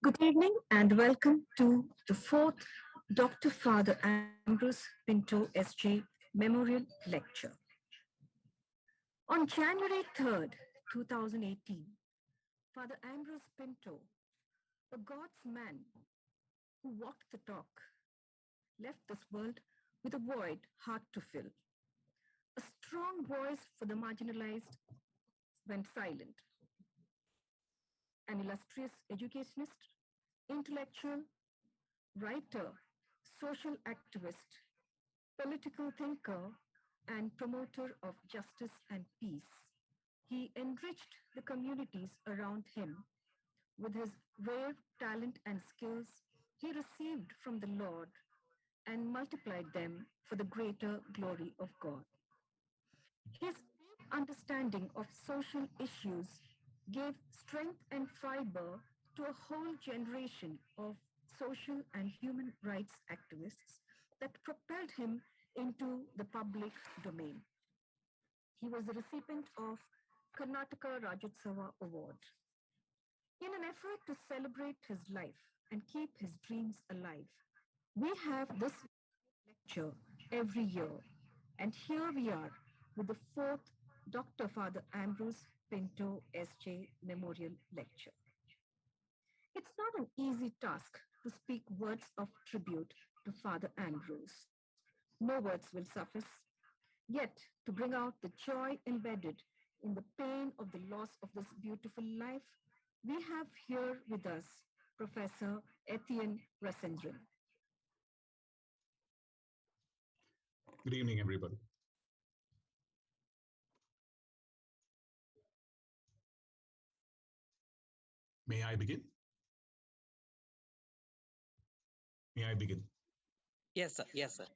Good evening and welcome to the fourth Dr. Father Ambrose Pinto SJ Memorial Lecture. On January 3rd, 2018, Father Ambrose Pinto, a God's man who walked the talk, left this world with a void hard to fill. A strong voice for the marginalized went silent. An illustrious educationist, intellectual, writer, social activist, political thinker, and promoter of justice and peace. He enriched the communities around him with his rare talent and skills he received from the Lord and multiplied them for the greater glory of God. His deep understanding of social issues gave strength and fiber to a whole generation of social and human rights activists that propelled him into the public domain. He was the recipient of Karnataka Rajyotsava Award. In an effort to celebrate his life and keep his dreams alive, we have this lecture every year, and here we are with the fourth Dr. Father Ambrose Pinto SJ Memorial Lecture. It's not an easy task to speak words of tribute to Father Ambrose. No words will suffice. Yet, to bring out the joy embedded in the pain of the loss of this beautiful life, we have here with us Professor Ethan Prasad. Good evening, everybody. May I begin? May I begin? Yes, sir. Yes, sir.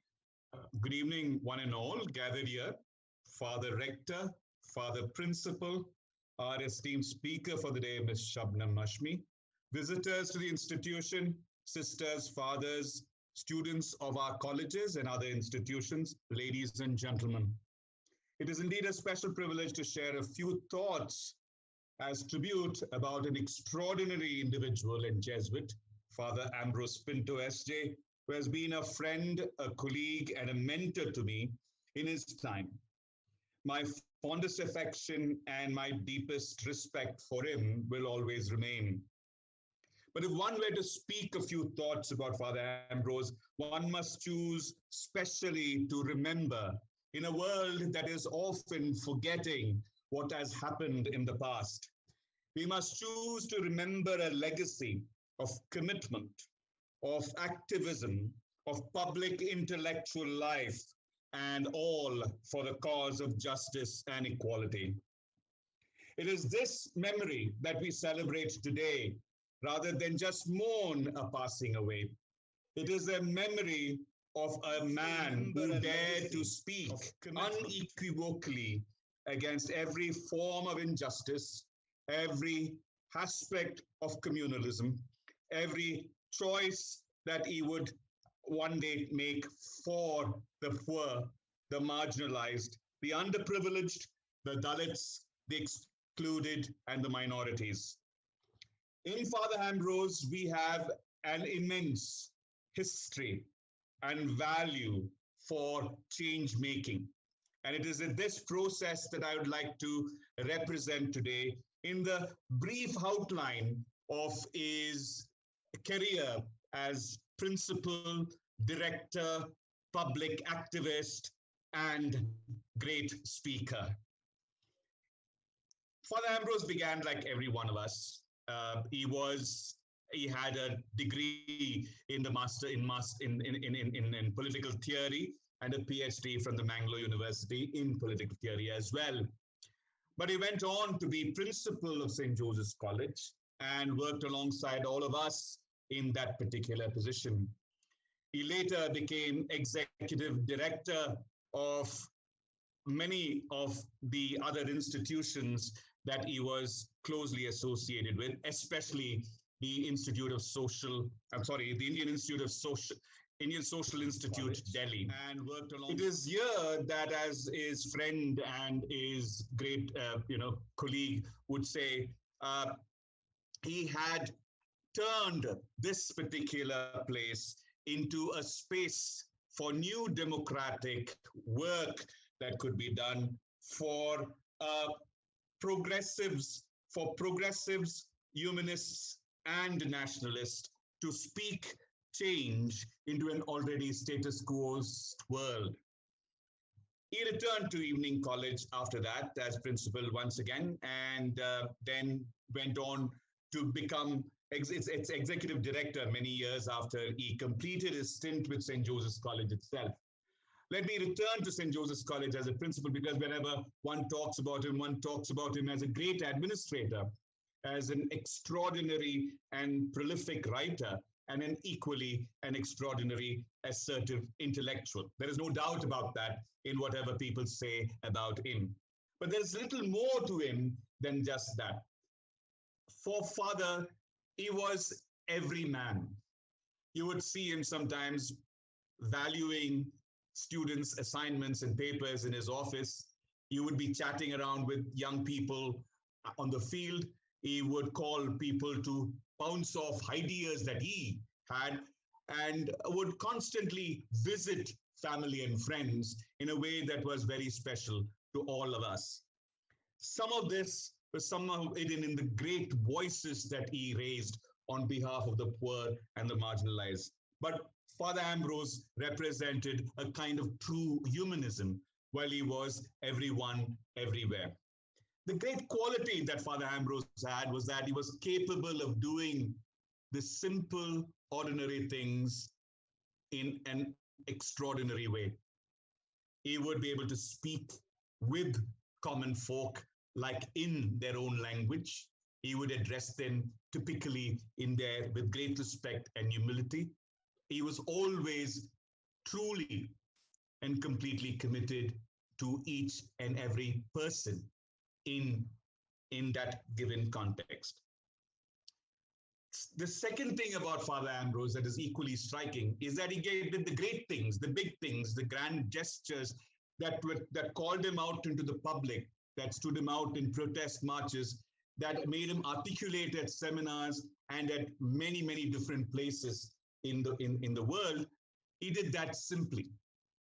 Good evening, one and all gathered here. Father Rector, Father Principal, our esteemed speaker for the day, Ms. Shabnam Mashmi, visitors to the institution, sisters, fathers, students of our colleges and other institutions, ladies and gentlemen. It is indeed a special privilege to share a few thoughts as tribute about an extraordinary individual and Jesuit, Father Ambrose Pinto SJ, who has been a friend, a colleague, and a mentor to me in his time. My fondest affection and my deepest respect for him will always remain. But if one were to speak a few thoughts about Father Ambrose, one must choose specially to remember in a world that is often forgetting what has happened in the past. We must choose to remember a legacy of commitment, of activism, of public intellectual life, and all for the cause of justice and equality. It is this memory that we celebrate today, rather than just mourn a passing away. It is a memory of a man who dared to speak unequivocally against every form of injustice, every aspect of communalism, every choice that he would one day make for the poor, the marginalized, the underprivileged, the Dalits, the excluded, and the minorities. In Father Ambrose, we have an immense history and value for change making. And it is in this process that I would like to represent today in the brief outline of his career as principal, director, public activist, and great speaker. Father Ambrose began like every one of us. He had a degree in the in political theory and a PhD from the Mangalore University in political theory as well. But he went on to be principal of St. Joseph's College and worked alongside all of us in that particular position. He later became executive director of many of the other institutions that he was closely associated with, especially the Institute of Social, the Indian Institute of Indian Social Institute, Delhi, and worked along. It is here that, as his friend and his great, colleague would say, he had turned this particular place into a space for new democratic work that could be done for progressives, humanists, and nationalists to speak change into an already status quo world. He returned to evening college after that as principal once again, and then went on to become its executive director many years after he completed his stint with St. Joseph's College itself. Let me return to St. Joseph's College as a principal, because whenever one talks about him as a great administrator, as an extraordinary and prolific writer, and an extraordinary assertive intellectual. There is no doubt about that in whatever people say about him. But there's little more to him than just that. For father, he was every man. You would see him sometimes valuing students' assignments and papers in his office. He would be chatting around with young people on the field. He would call people to bounce off ideas that he had, and would constantly visit family and friends in a way that was very special to all of us. Some of this was somehow hidden in the great voices that he raised on behalf of the poor and the marginalized. But Father Ambrose represented a kind of true humanism while he was everyone, everywhere. The great quality that Father Ambrose had was that he was capable of doing the simple, ordinary things in an extraordinary way. He would be able to speak with common folk like in their own language. He would address them typically with great respect and humility. He was always truly and completely committed to each and every person in that given context. The second thing about Father Ambrose that is equally striking is that he did the great things, the big things, the grand gestures that called him out into the public, that stood him out in protest marches, that made him articulate at seminars and at many, many different places in the world. He did that simply.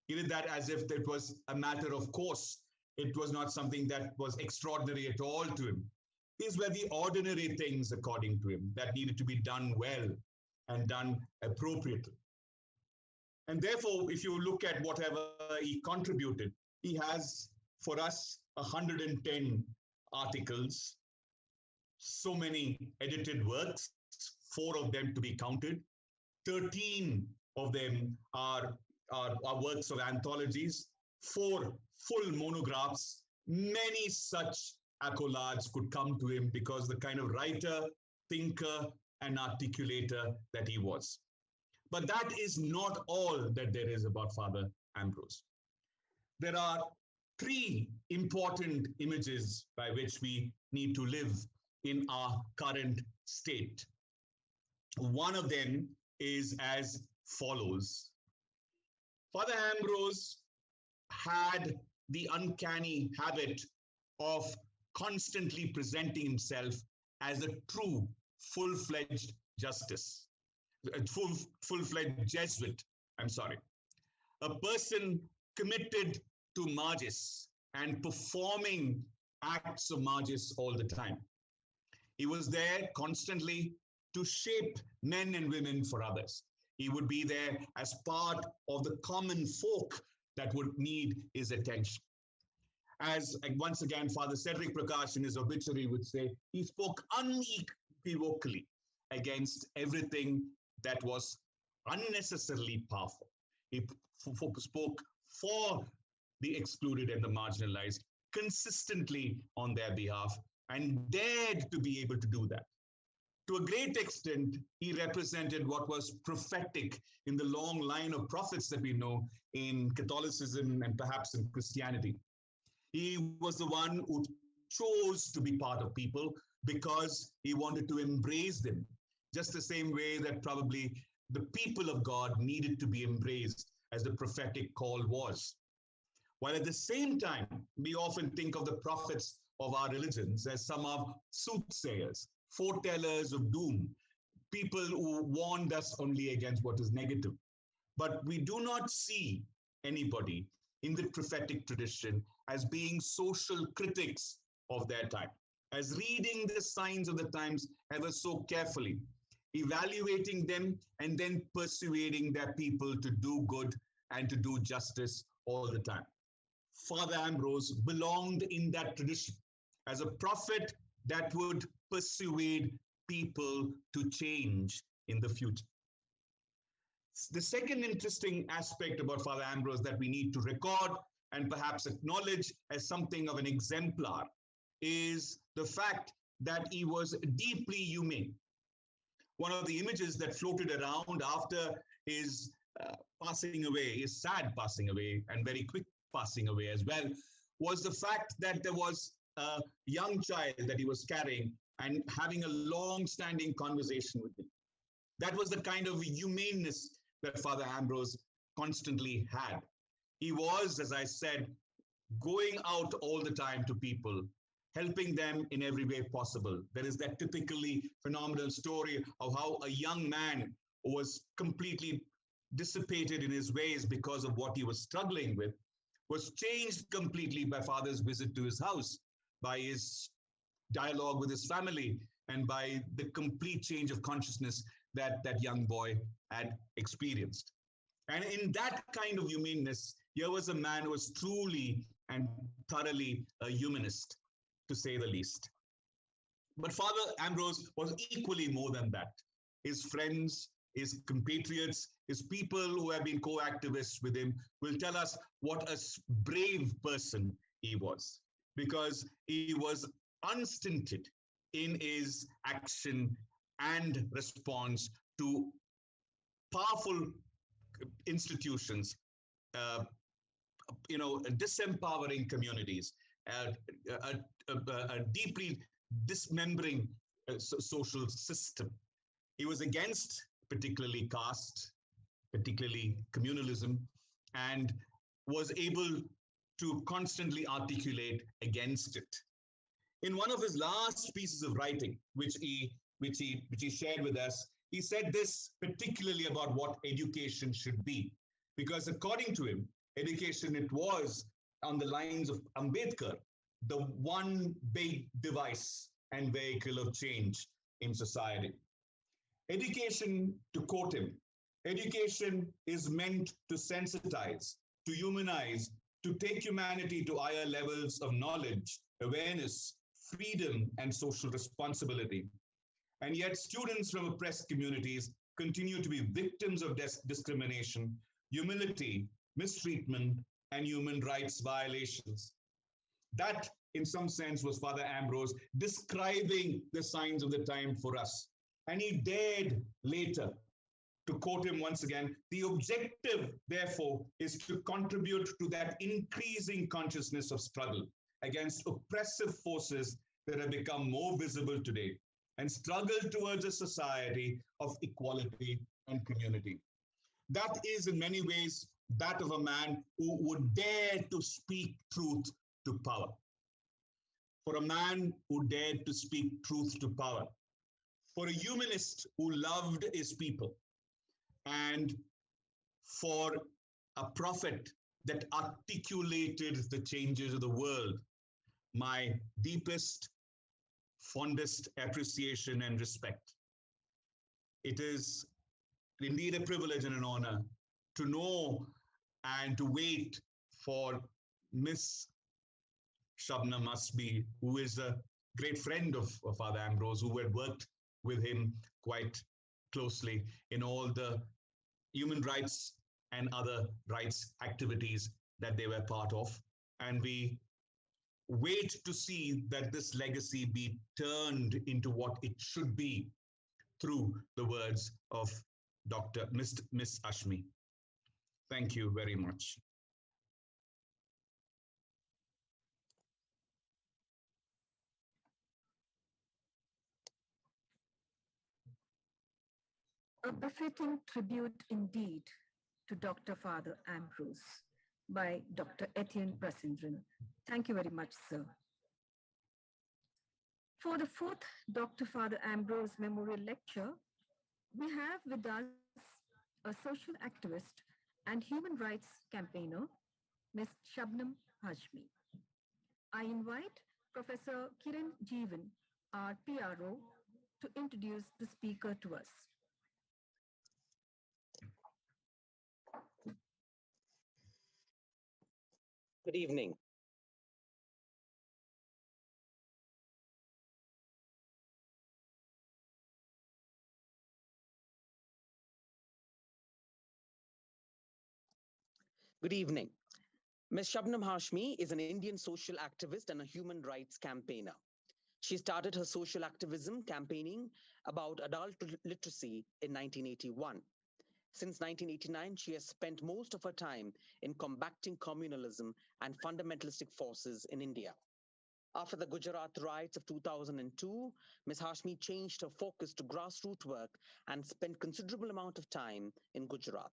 He did that as if it was a matter of course. It was not something that was extraordinary at all to him. These were the ordinary things, according to him, that needed to be done well and done appropriately. And therefore, if you look at whatever he contributed, he has for us 110 articles, so many edited works, 4 of them to be counted. 13 of them are works of anthologies, 4 full monographs. Many such accolades could come to him because the kind of writer, thinker, and articulator that he was. But that is not all that there is about Father Ambrose. There are 3 important images by which we need to live in our current state. One of them is as follows. Father Ambrose had the uncanny habit of constantly presenting himself as a true, full-fledged full-fledged Jesuit, a person committed to Magis and performing acts of Magis all the time. He was there constantly to shape men and women for others. He would be there as part of the common folk that would need his attention. As once again, Father Cedric Prakash in his obituary would say, he spoke unequivocally against everything that was unnecessarily powerful. He spoke for the excluded and the marginalized consistently on their behalf and dared to be able to do that. To a great extent, he represented what was prophetic in the long line of prophets that we know in Catholicism and perhaps in Christianity. He was the one who chose to be part of people because he wanted to embrace them, just the same way that probably the people of God needed to be embraced as the prophetic call was. While at the same time, we often think of the prophets of our religions as some of soothsayers, foretellers of doom, people who warned us only against what is negative. But we do not see anybody in the prophetic tradition as being social critics of their time, as reading the signs of the times ever so carefully, evaluating them, and then persuading their people to do good and to do justice all the time. Father Ambrose belonged in that tradition as a prophet that would persuade people to change in the future. The second interesting aspect about Father Ambrose that we need to record and perhaps acknowledge as something of an exemplar is the fact that he was deeply humane. One of the images that floated around after his passing away, his sad passing away and very quick passing away as well, was the fact that there was a young child that he was carrying and having a long-standing conversation with him. That was the kind of humaneness that Father Ambrose constantly had. He was, as I said, going out all the time to people, helping them in every way possible. There is that typically phenomenal story of how a young man was completely dissipated in his ways because of what he was struggling with, was changed completely by Father's visit to his house, by his dialogue with his family, and by the complete change of consciousness that that young boy had experienced. And in that kind of humaneness, here was a man who was truly and thoroughly a humanist, to say the least. But Father Ambrose was equally more than that. His friends, his compatriots, his people who have been co-activists with him will tell us what a brave person he was, because he was unstinted in his action and response to powerful institutions, disempowering communities, a deeply dismembering social system. He was against particularly caste, particularly communalism, and was able to constantly articulate against it. In one of his last pieces of writing, which he shared with us, he said this particularly about what education should be, because according to him, education, it was on the lines of Ambedkar, the one big device and vehicle of change in society. Education, to quote him, education is meant to sensitize, to humanize, to take humanity to higher levels of knowledge, awareness, freedom, and social responsibility. And yet students from oppressed communities continue to be victims of discrimination, humility, mistreatment, and human rights violations. That, in some sense, was Father Ambrose describing the signs of the time for us. And he dared later, to quote him once again, the objective, therefore, is to contribute to that increasing consciousness of struggle against oppressive forces that have become more visible today, and struggle towards a society of equality and community. That is, in many ways, that of a man who would dare to speak truth to power. For a man who dared to speak truth to power. For a humanist who loved his people. And for a prophet that articulated the changes of the world, my deepest, fondest appreciation and respect. It is indeed a privilege and an honor to know and to wait for Miss Shabnam Mashmi, who is a great friend of Father Ambrose, who had worked with him quite closely in all the human rights and other rights activities that they were part of. And we wait to see that this legacy be turned into what it should be through the words of Miss Hashmi. Thank you very much. A befitting tribute indeed to Dr. Father Ambrose by Dr. Ethan Prasad. Thank you very much, sir. For the fourth Dr. Father Ambrose Memorial Lecture, We have with us a social activist and human rights campaigner, Ms. Shabnam Mashmi. I invite Professor Kiran Jeevan, our PRO, to introduce the speaker to us. Good evening. Good evening. Ms. Shabnam Hashmi is an Indian social activist and a human rights campaigner. She started her social activism campaigning about adult literacy in 1981. Since 1989, she has spent most of her time in combating communalism and fundamentalistic forces in India. After the Gujarat riots of 2002, Ms. Hashmi changed her focus to grassroots work and spent considerable amount of time in Gujarat.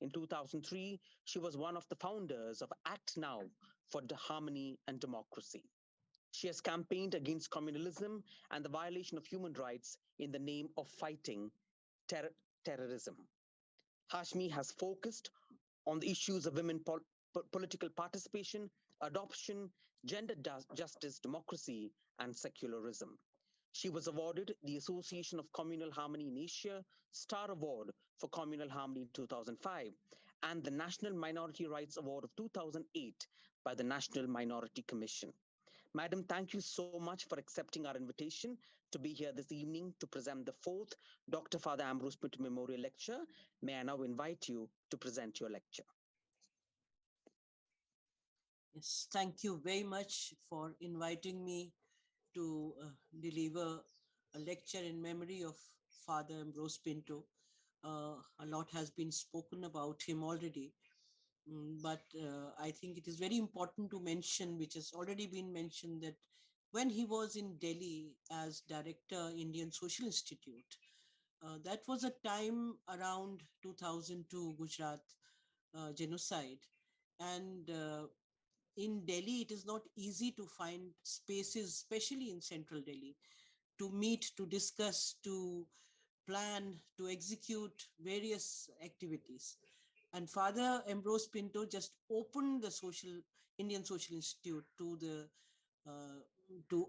In 2003, she was one of the founders of Act Now for Harmony and Democracy. She has campaigned against communalism and the violation of human rights in the name of fighting terrorism. Hashmi has focused on the issues of women political participation, adoption, gender justice, democracy, and secularism. She was awarded the Association of Communal Harmony in Asia Star Award for Communal Harmony in 2005 and the National Minority Rights Award of 2008 by the National Minority Commission. Madam, thank you so much for accepting our invitation to be here this evening to present the fourth Dr. Father Ambrose Pinto Memorial Lecture. May I now invite you to present your lecture. Yes, thank you very much for inviting me to deliver a lecture in memory of Father Ambrose Pinto. A lot has been spoken about him already, but I think it is very important to mention, which has already been mentioned, that when he was in Delhi as director, Indian Social Institute, that was a time around 2002 Gujarat genocide. And in Delhi, it is not easy to find spaces, especially in central Delhi, to meet, to discuss, to plan, to execute various activities. And Father Ambrose Pinto just opened the Indian Social Institute to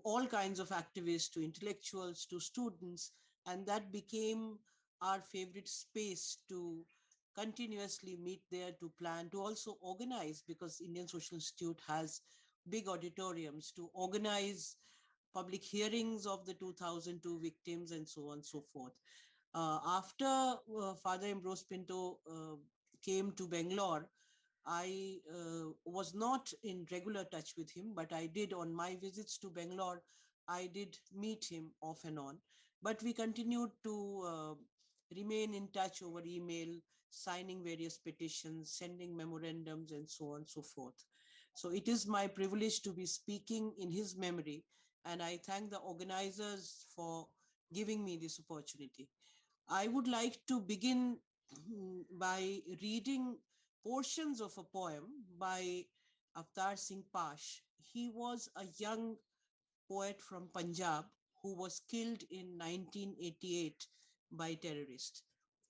all kinds of activists, to intellectuals, to students, and that became our favorite space to continuously meet there, to plan, to also organize, because Indian Social Institute has big auditoriums, to organize public hearings of the 2002 victims and so on and so forth. After Father Ambrose Pinto came to Bangalore, I was not in regular touch with him, but I did, on my visits to Bangalore, I did meet him off and on. But we continued to remain in touch over email, signing various petitions, sending memorandums, and so on and so forth. So it is my privilege to be speaking in his memory, and I thank the organizers for giving me this opportunity. I would like to begin by reading portions of a poem by Avtar Singh Pash. He was a young poet from Punjab who was killed in 1988 by terrorists.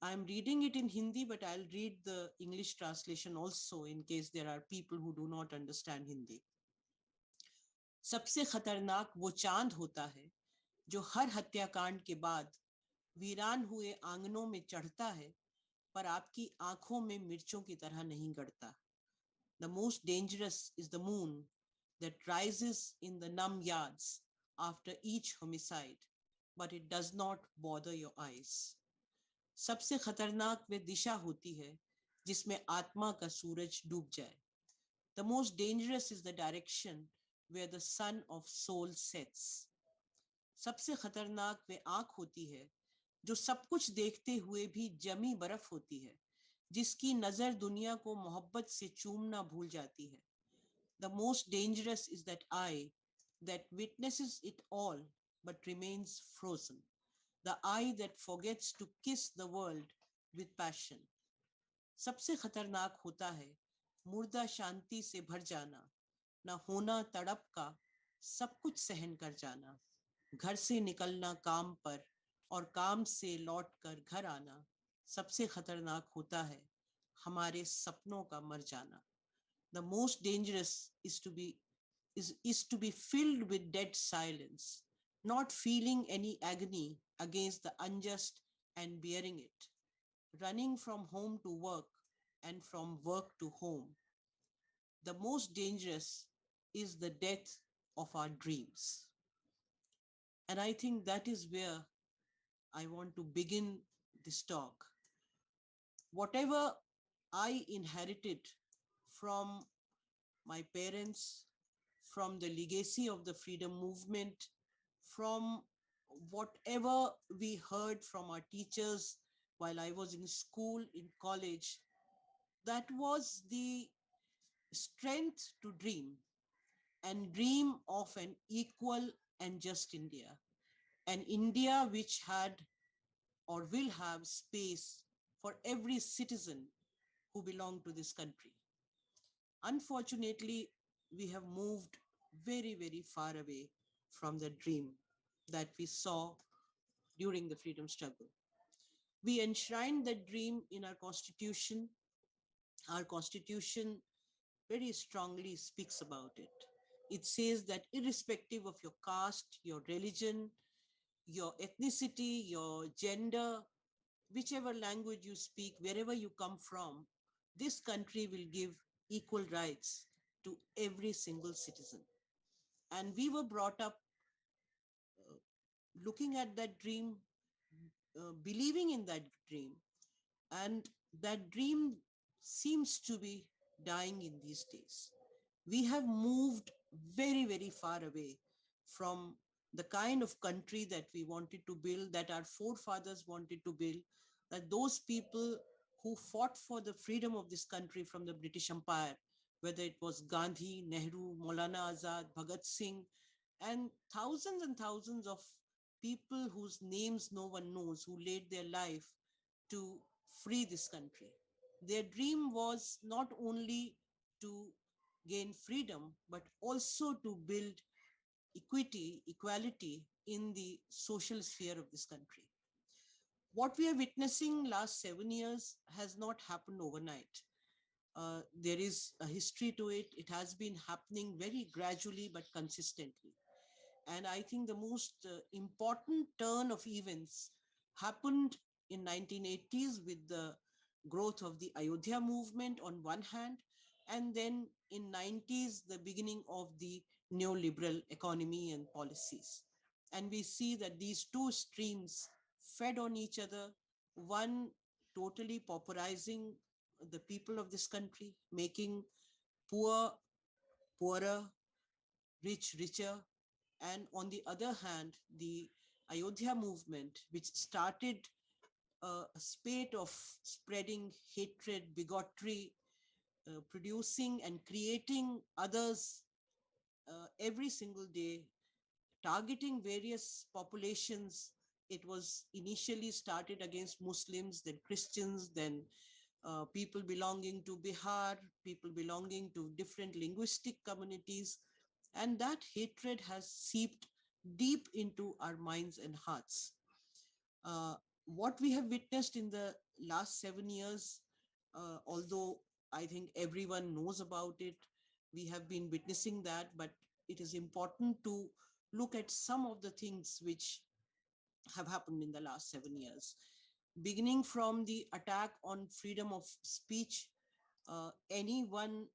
I'm reading it in Hindi, but I'll read the English translation also in case there are people who do not understand Hindi. सबसे खतरनाक वो चांद होता है जो हर हत्याकांड के बाद वीरान हुए आंगनों में चढ़ता है, पर आपकी आंखों में मिर्चों की तरह नहीं गड़ता. The most dangerous is the moon that rises in the numb yards after each homicide, but it does not bother your eyes. सबसे खतरनाक वे दिशा होती है जिसमें आत्मा का सूरज डूब जाए. The most dangerous is the direction where the sun of soul sets. सबसे खतरनाक वे आंख होती है जो सब कुछ देखते हुए भी जमी बर्फ होती है, जिसकी नजर दुनिया को मोहब्बत से चूमना भूल जाती है. The most dangerous is that eye that witnesses it all but remains frozen. The eye that forgets to kiss the world with passion. सबसे खतरनाक होता है मुर्दा शांति से भर जाना, न होना तड़प का, सब कुछ सहन कर जाना, घर से निकलना काम पर, और काम से लौट कर घर आना सबसे खतरनाक होता है हमारे सपनों का मर जाना. The most dangerous is to be filled with dead silence, not feeling any agony against the unjust and bearing it, running from home to work and from work to home. The most dangerous is the death of our dreams. And I think that is where I want to begin this talk. Whatever I inherited from my parents, from the legacy of the freedom movement, from whatever we heard from our teachers while I was in school, in college, that was the strength to dream and dream of an equal and just India, an India which had or will have space for every citizen who belong to this country. Unfortunately, we have moved very, very far away from the dream that we saw during the freedom struggle. We enshrined that dream in our constitution. Our constitution very strongly speaks about it. It says that irrespective of your caste, your religion, your ethnicity, your gender, whichever language you speak, wherever you come from, this country will give equal rights to every single citizen. And we were brought up uh, looking at that dream, believing in that dream, and that dream seems to be dying in these days. We have moved very, very far away from the kind of country that we wanted to build, that our forefathers wanted to build, that those people who fought for the freedom of this country from the British Empire, whether it was Gandhi, Nehru, Maulana Azad, Bhagat Singh, and thousands of people whose names no one knows, who laid their life to free this country. Their dream was not only to gain freedom, but also to build equity, equality in the social sphere of this country. What we are witnessing last 7 years has not happened overnight. There is a history to it. It has been happening very gradually but consistently. And I think the most important turn of events happened in 1980s with the growth of the Ayodhya movement on one hand, and then in 90s, the beginning of the neoliberal economy and policies. And we see that these two streams fed on each other, one totally pauperizing the people of this country, making poor poorer, rich richer, and on the other hand, the Ayodhya movement, which started a spate of spreading hatred, bigotry, producing and creating others every single day, targeting various populations. It was initially started against Muslims, then Christians, then people belonging to Bihar, people belonging to different linguistic communities. And that hatred has seeped deep into our minds and hearts. What we have witnessed in the last 7 years, although I think everyone knows about it, we have been witnessing that, but it is important to look at some of the things which have happened in the last 7 years. Beginning from the attack on freedom of speech, anyone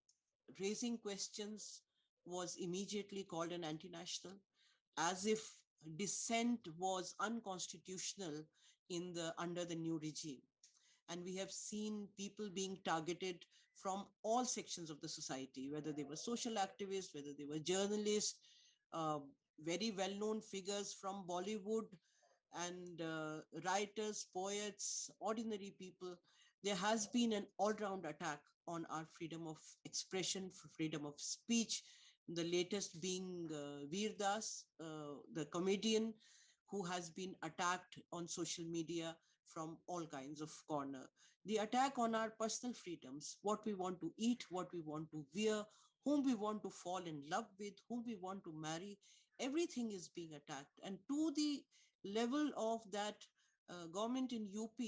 raising questions was immediately called an anti-national, as if dissent was unconstitutional in the under the new regime. And we have seen people being targeted from all sections of the society, whether they were social activists, whether they were journalists, uh, very well-known figures from Bollywood, and writers, poets, ordinary people. There has been an all-round attack on our freedom of expression, freedom of speech. The latest being Veer Das, the comedian who has been attacked on social media from all kinds of corner. The attack on our personal freedoms, what we want to eat, what we want to wear, whom we want to fall in love with, whom we want to marry, everything is being attacked. And to the level of that, government in UP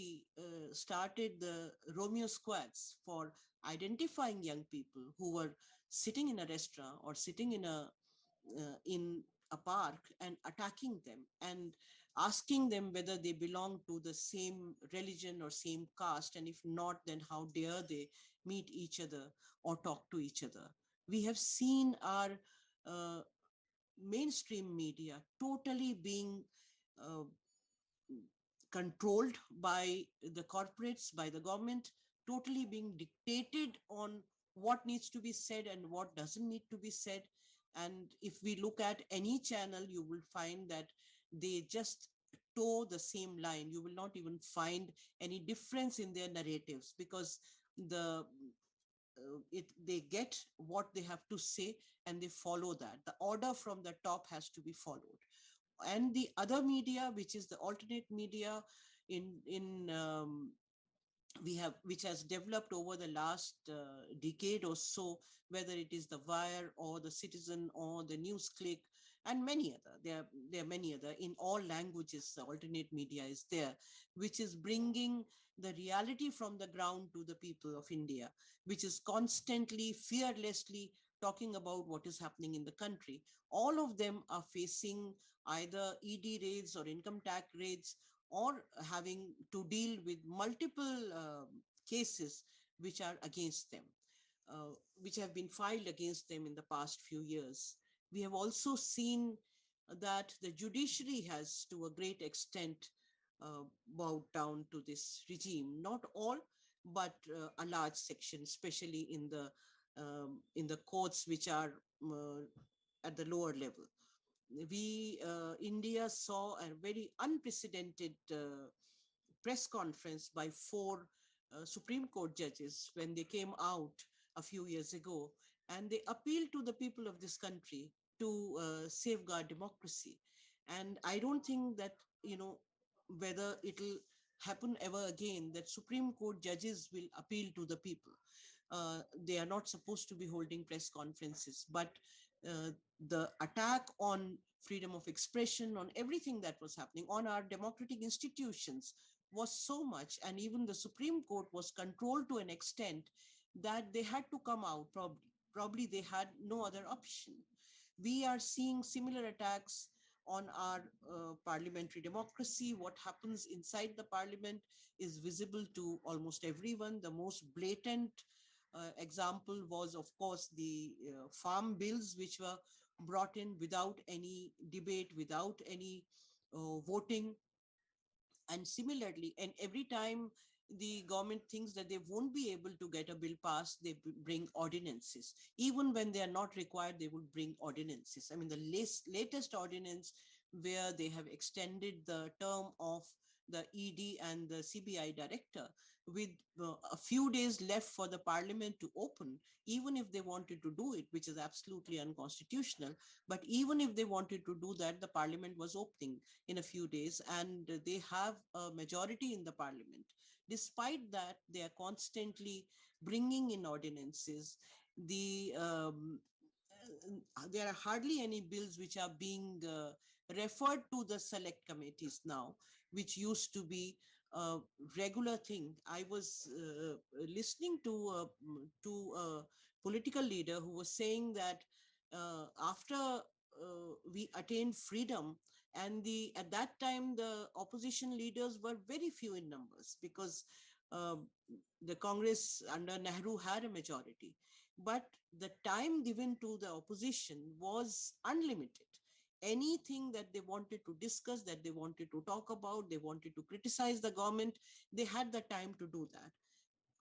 started the Romeo squads for identifying young people who were sitting in a restaurant or sitting in a park and attacking them and asking them whether they belong to the same religion or same caste, and if not, then how dare they meet each other or talk to each other. We have seen our uh, mainstream media totally being uh, controlled by the corporates, by the government, totally being dictated on what needs to be said and what doesn't need to be said. And if we look at any channel, you will find that they just toe the same line. You will not even find any difference in their narratives, because they get what they have to say and they follow that. The order from the top has to be followed. And the other media, which is the alternate media, in we have which has developed over the last decade or so, whether it is the Wire or the Citizen or the News Click and many other, there are many other, in all languages the alternate media is there, which is bringing the reality from the ground to the people of India, which is constantly, fearlessly talking about what is happening in the country. All of them are facing either ED raids or income tax raids, or having to deal with multiple cases which are against them, which have been filed against them in the past few years. We have also seen that the judiciary has, to a great extent, bowed down to this regime. Not all, but a large section, especially in the courts which are at the lower level. India saw a very unprecedented press conference by four Supreme Court judges when they came out a few years ago, and they appealed to the people of this country to safeguard democracy. And I don't think that, whether it'll happen ever again that Supreme Court judges will appeal to the people. They are not supposed to be holding press conferences, but uh, the attack on freedom of expression, on everything that was happening, on our democratic institutions was so much. And even the Supreme Court was controlled to an extent that they had to come out. Probably they had no other option. We are seeing similar attacks on our parliamentary democracy. What happens inside the parliament is visible to almost everyone. The most blatant example was, of course, the farm bills, which were brought in without any debate, without any voting. And similarly, and every time the government thinks that they won't be able to get a bill passed, they bring ordinances. Even when they are not required, they will bring ordinances. I mean, the latest ordinance where they have extended the term of the ED and the CBI director with a few days left for the parliament to open, even if they wanted to do it, which is absolutely unconstitutional. But even if they wanted to do that, the parliament was opening in a few days, and they have a majority in the parliament. Despite that, they are constantly bringing in ordinances. There are hardly any bills which are being referred to the select committees now, which used to be a regular thing. I was listening to a political leader who was saying that after we attained freedom, and at that time the opposition leaders were very few in numbers, because uh, the Congress under Nehru had a majority, but the time given to the opposition was unlimited. Anything that they wanted to discuss, that they wanted to talk about, they wanted to criticize the government, they had the time to do that.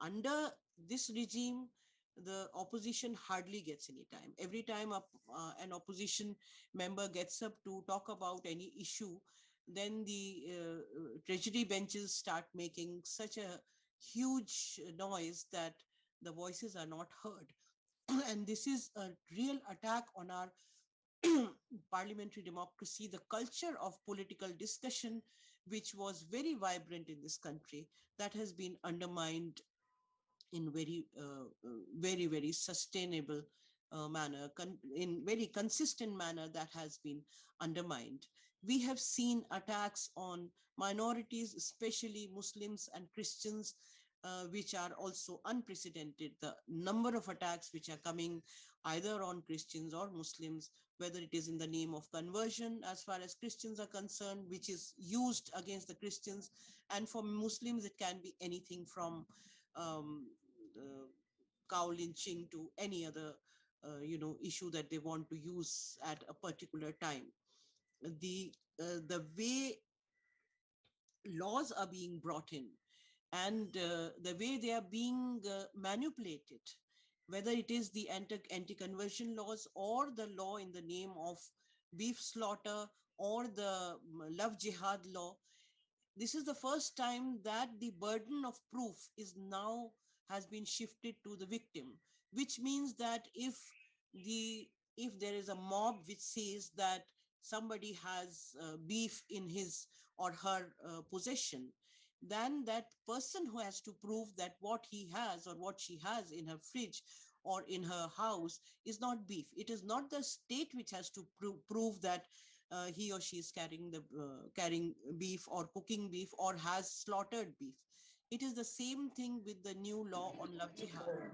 Under this regime, the opposition hardly gets any time. Every time an opposition member gets up to talk about any issue, then the treasury benches start making such a huge noise that the voices are not heard. And this is a real attack on our parliamentary democracy, the culture of political discussion, which was very vibrant in this country, that has been undermined in very sustainable manner, in very consistent manner, that has been undermined. We have seen attacks on minorities, especially Muslims and Christians, which are also unprecedented. The number of attacks which are coming either on Christians or Muslims, whether it is in the name of conversion, as far as Christians are concerned, which is used against the Christians, and for Muslims, it can be anything from um, uh, cow lynching to any other issue that they want to use at a particular time. The way laws are being brought in, and the way they are being manipulated, whether it is the anti-conversion laws or the law in the name of beef slaughter or the love jihad law, this is the first time that the burden of proof is now has been shifted to the victim, which means that the if there is a mob which says that somebody has beef in his or her possession, then that person who has to prove that what he has or what she has in her fridge or in her house is not beef. It is not the state which has to prove that he or she is carrying beef or cooking beef or has slaughtered beef. It is the same thing with the new law on love jihad,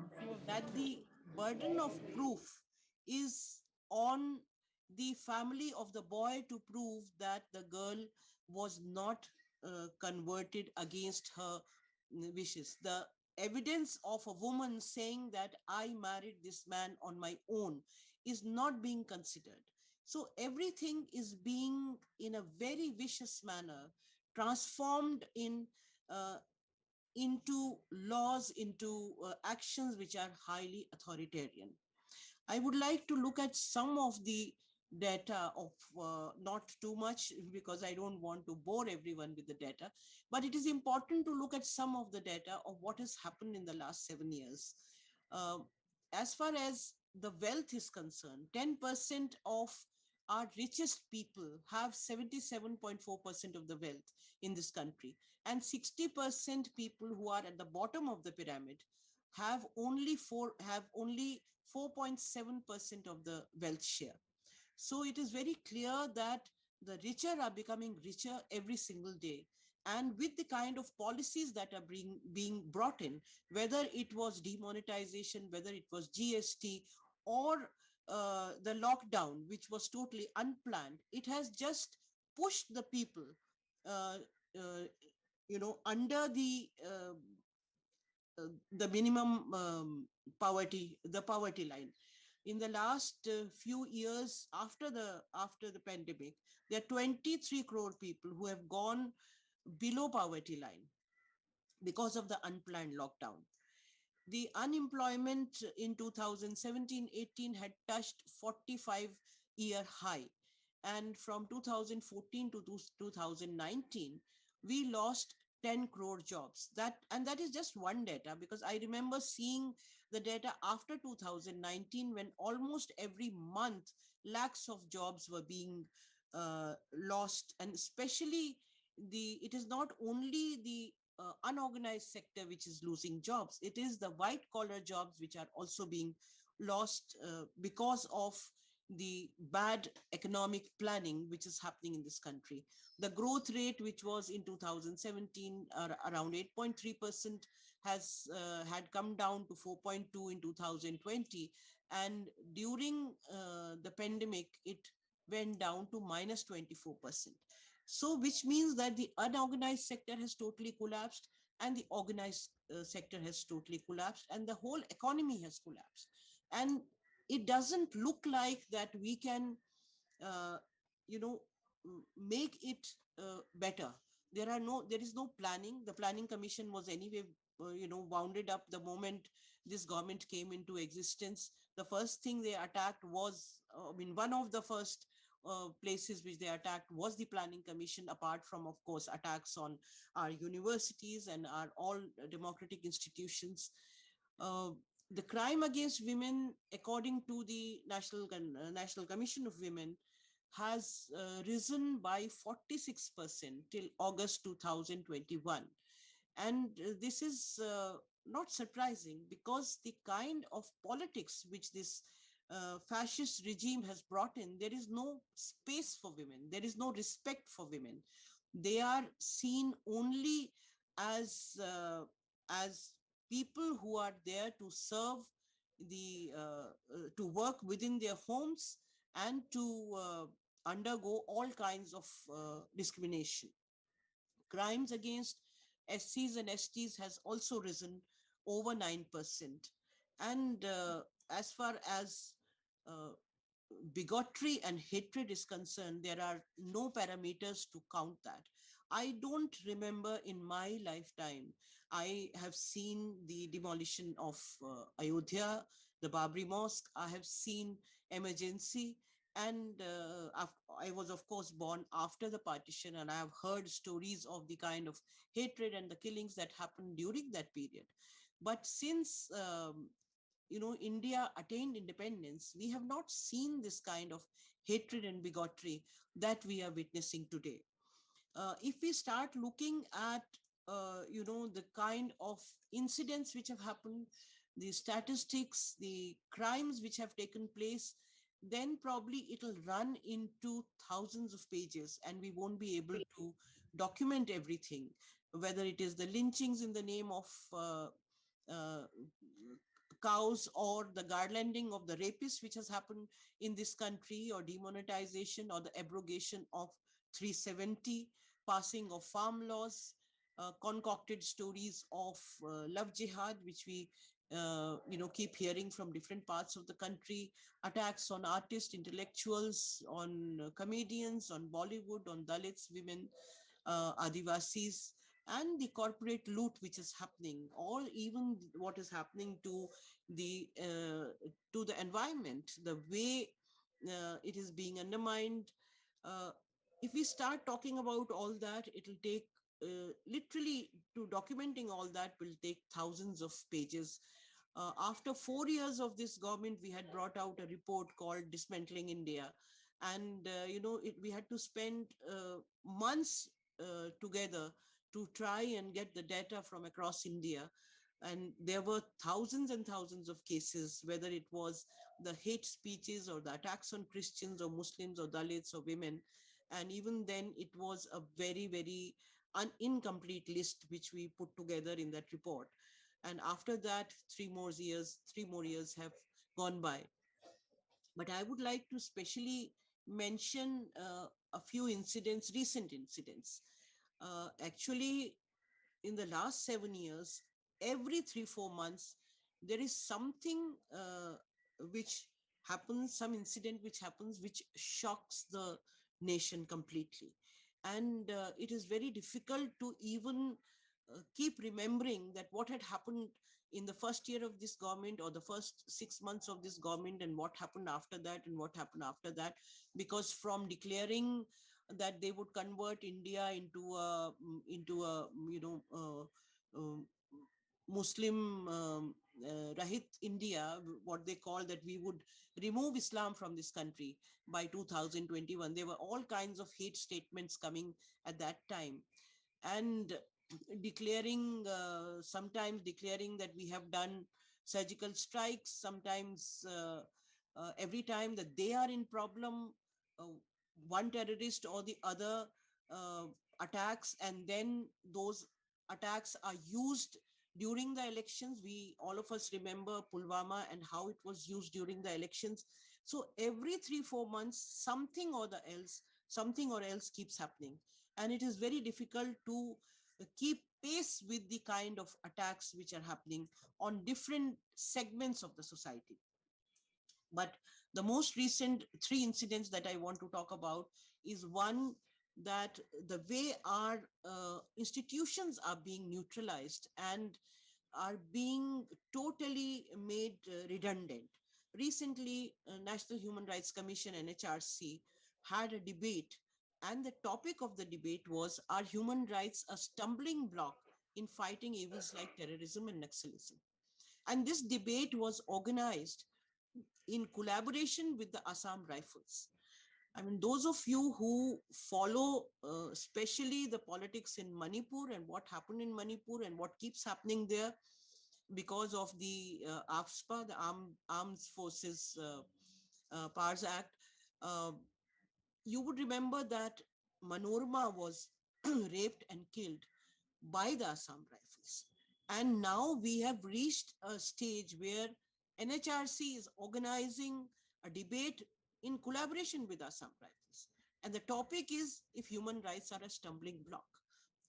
that the burden of proof is on the family of the boy to prove that the girl was not converted against her wishes. The evidence of a woman saying that I married this man on my own is not being considered. So everything is being, in a very vicious manner, transformed uh, into laws, into actions which are highly authoritarian. I would like to look at some of the data of not too much because I don't want to bore everyone with the data, but it is important to look at some of the data of what has happened in the last 7 years. Uh, as far as the wealth is concerned, 10% of our richest people have 77.4% of the wealth in this country, and 60% people who are at the bottom of the pyramid have only 4.7% of the wealth share. So it is very clear that the richer are becoming richer every single day. And with the kind of policies that are being brought in, whether it was demonetization, whether it was GST, or the lockdown, which was totally unplanned, it has just pushed the people, uh, uh, under the minimum the poverty line. In the last few years after the pandemic, there are 23 crore people who have gone below poverty line because of the unplanned lockdown. The unemployment in 2017-18 had touched 45-year high, and from 2014 to 2019 we lost 10 crore jobs. That is just one data, because I remember seeing the data after 2019, when almost every month lakhs of jobs were being lost. And especially, the it is not only the unorganized sector which is losing jobs, it is the white collar jobs which are also being lost because of the bad economic planning which is happening in this country. The growth rate, which was in 2017 around 8.3%, has had come down to 4.2 in 2020, and during the pandemic it went down to minus 24%. So which means that the unorganized sector has totally collapsed, and the organized sector has totally collapsed, and the whole economy has collapsed. And it doesn't look like that we can uh, you know make it better. There is no planning. The planning commission was anyway wounded up the moment this government came into existence. The first thing they attacked was, one of the first places which they attacked was the planning commission, apart from, of course, attacks on our universities and our all democratic institutions. uh, the crime against women, according to the National Commission of Women, has risen by 46% till August 2021. And this is not surprising, because the kind of politics which this fascist regime has brought in, there is no space for women. There is no respect for women. They are seen only as people who are there to serve to work within their homes and to undergo all kinds of discrimination. Crimes against SCs and STs has also risen over 9%. And as far as uh, bigotry and hatred is concerned, there are no parameters to count that. I don't remember in my lifetime I have seen the demolition of Ayodhya, the Babri Mosque. I have seen emergency, and I was, of course, born after the partition, and I have heard stories of the kind of hatred and the killings that happened during that period. But since India attained independence, we have not seen this kind of hatred and bigotry that we are witnessing today. If we start looking at the kind of incidents which have happened, the statistics, the crimes which have taken place, then probably it'll run into thousands of pages and we won't be able to document everything, whether it is the lynchings in the name of uh, cows, or the garlanding of the rapists which has happened in this country, or demonetization or the abrogation of 370, passing of farm laws, concocted stories of love jihad which we keep hearing from different parts of the country, attacks on artists, intellectuals, on comedians, on Bollywood, on Dalits, women, Adivasis, and the corporate loot which is happening, or even what is happening to the environment, the way it is being undermined. Uh, if we start talking about all that, it'll take literally, to documenting all that will take thousands of pages. After 4 years of this government, we had brought out a report called Dismantling India. And, we had to spend months together to try and get the data from across India. And there were thousands and thousands of cases, whether it was the hate speeches or the attacks on Christians or Muslims or Dalits or women. And even then, it was a very, very incomplete list which we put together in that report. And after that, 3 more years have gone by. But I would like to specially mention a few incidents, recent incidents. Actually, in the last 7 years, every 3-4 months, there is something which happens, some incident which happens, which shocks the nation completely. And it is very difficult to even keep remembering that what had happened in the first year of this government, or the first 6 months of this government, and what happened after that, and what happened after that. Because from declaring that they would convert India into a Muslim Rahit India, what they call, that we would remove Islam from this country by 2021. There were all kinds of hate statements coming at that time, and sometimes declaring that we have done surgical strikes, sometimes every time that they are in problem, uh, one terrorist or the other uh, attacks, and then those attacks are used during the elections. We, all of us, remember Pulwama and how it was used during the elections. So every 3-4 months, something or else keeps happening, and it is very difficult to keep pace with the kind of attacks which are happening on different segments of the society. But the most recent 3 incidents that I want to talk about is one, that the way our institutions are being neutralized and are being totally made redundant. Recently, National Human Rights Commission, NHRC, had a debate, and the topic of the debate was, are human rights a stumbling block in fighting evils like terrorism and Naxalism? And this debate was organized in collaboration with the Assam Rifles. I mean, those of you who follow, especially the politics in Manipur and what happened in Manipur and what keeps happening there because of the AFSPA, the Armed Forces Powers Act, uh, you would remember that Manorma was raped and killed by the Assam Rifles. And now we have reached a stage where NHRC is organizing a debate in collaboration with Assam Rifles. And the topic is if human rights are a stumbling block.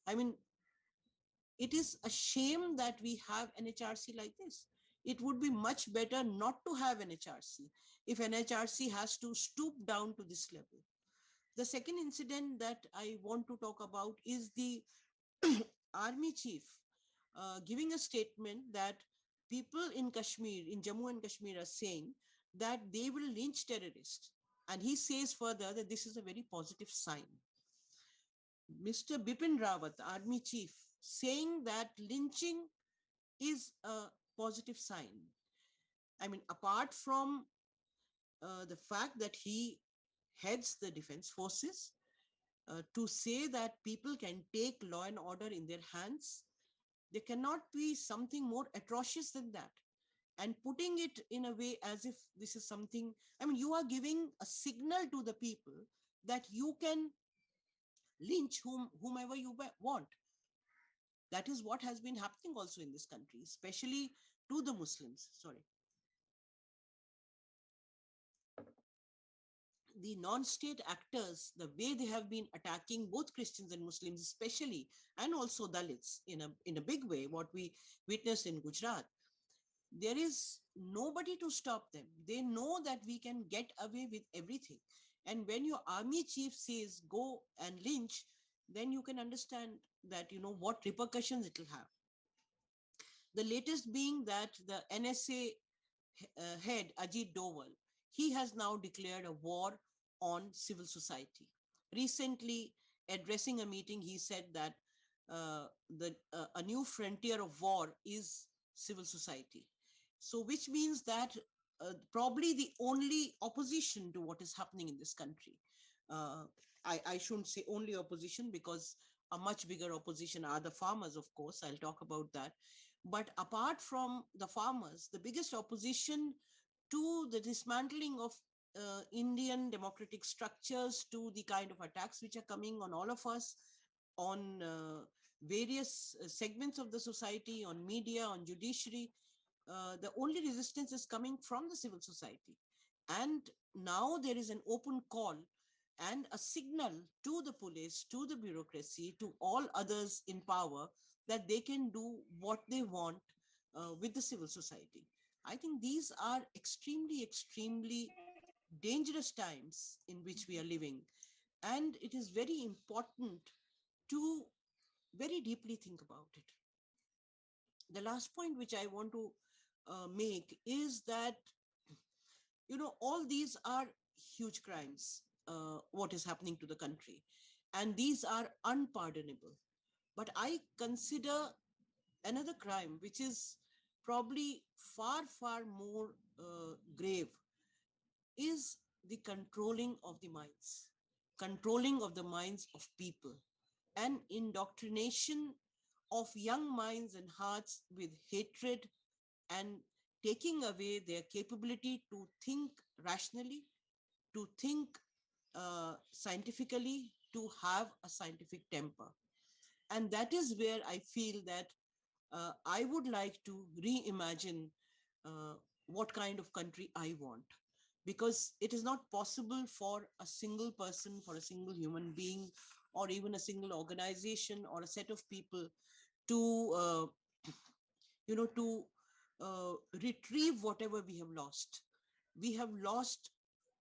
I mean, it is a shame that we have NHRC like this. It would be much better not to have NHRC if NHRC has to stoop down to this level. The second incident that I want to talk about is the army chief giving a statement that people in Kashmir, in Jammu and Kashmir, are saying that they will lynch terrorists. And he says further that this is a very positive sign. Mr. Bipin Rawat, army chief, saying that lynching is a positive sign. I mean, apart from the fact that he heads the defense forces, to say that people can take law and order in their hands, there cannot be something more atrocious than that. And putting it in a way as if this is something, I mean, you are giving a signal to the people that you can lynch whomever you want. That is what has been happening also in this country, especially to the Muslims. Sorry. The non-state actors, the way they have been attacking both Christians and Muslims, especially, and also Dalits in a big way, what we witnessed in Gujarat, there is nobody to stop them. They know that we can get away with everything. And when your army chief says go and lynch, then you can understand that, you know, what repercussions it will have. The latest being that the NSA head, Ajit Doval, he has now declared a war on civil society. Recently, addressing a meeting, he said that a new frontier of war is civil society. So, which means that probably the only opposition to what is happening in this country, uh, I shouldn't say only opposition, because a much bigger opposition are the farmers, of course. I'll talk about that. But apart from the farmers, the biggest opposition to the dismantling of Indian democratic structures, to the kind of attacks which are coming on all of us, on various segments of the society, on media, on judiciary, the only resistance is coming from the civil society. And now there is an open call and a signal to the police, to the bureaucracy, to all others in power, that they can do what they want with the civil society. I think these are extremely, extremely dangerous times in which we are living. And it is very important to very deeply think about it. The last point which I want to make is that, you know, all these are huge crimes, what is happening to the country, and these are unpardonable. But I consider another crime which is probably far, far more grave, is the controlling of the minds of people, and indoctrination of young minds and hearts with hatred, and taking away their capability to think rationally, to think scientifically, to have a scientific temper. And that is where I feel that I would like to reimagine uh, what kind of country I want. Because it is not possible for a single person, for a single human being, or even a single organization or a set of people to, to retrieve whatever we have lost. We have lost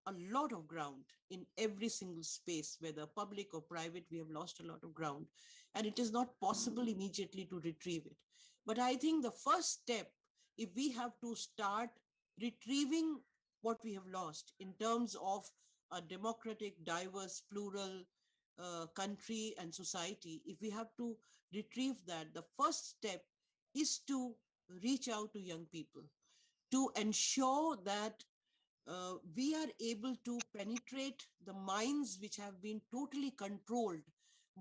a lot of ground in every single space, whether public or private. We have lost a lot of ground, and it is not possible immediately to retrieve it. But I think the first step, if we have to start retrieving what we have lost in terms of a democratic, diverse, plural country and society, if we have to retrieve that, the first step is to reach out to young people, to ensure that we are able to penetrate the minds which have been totally controlled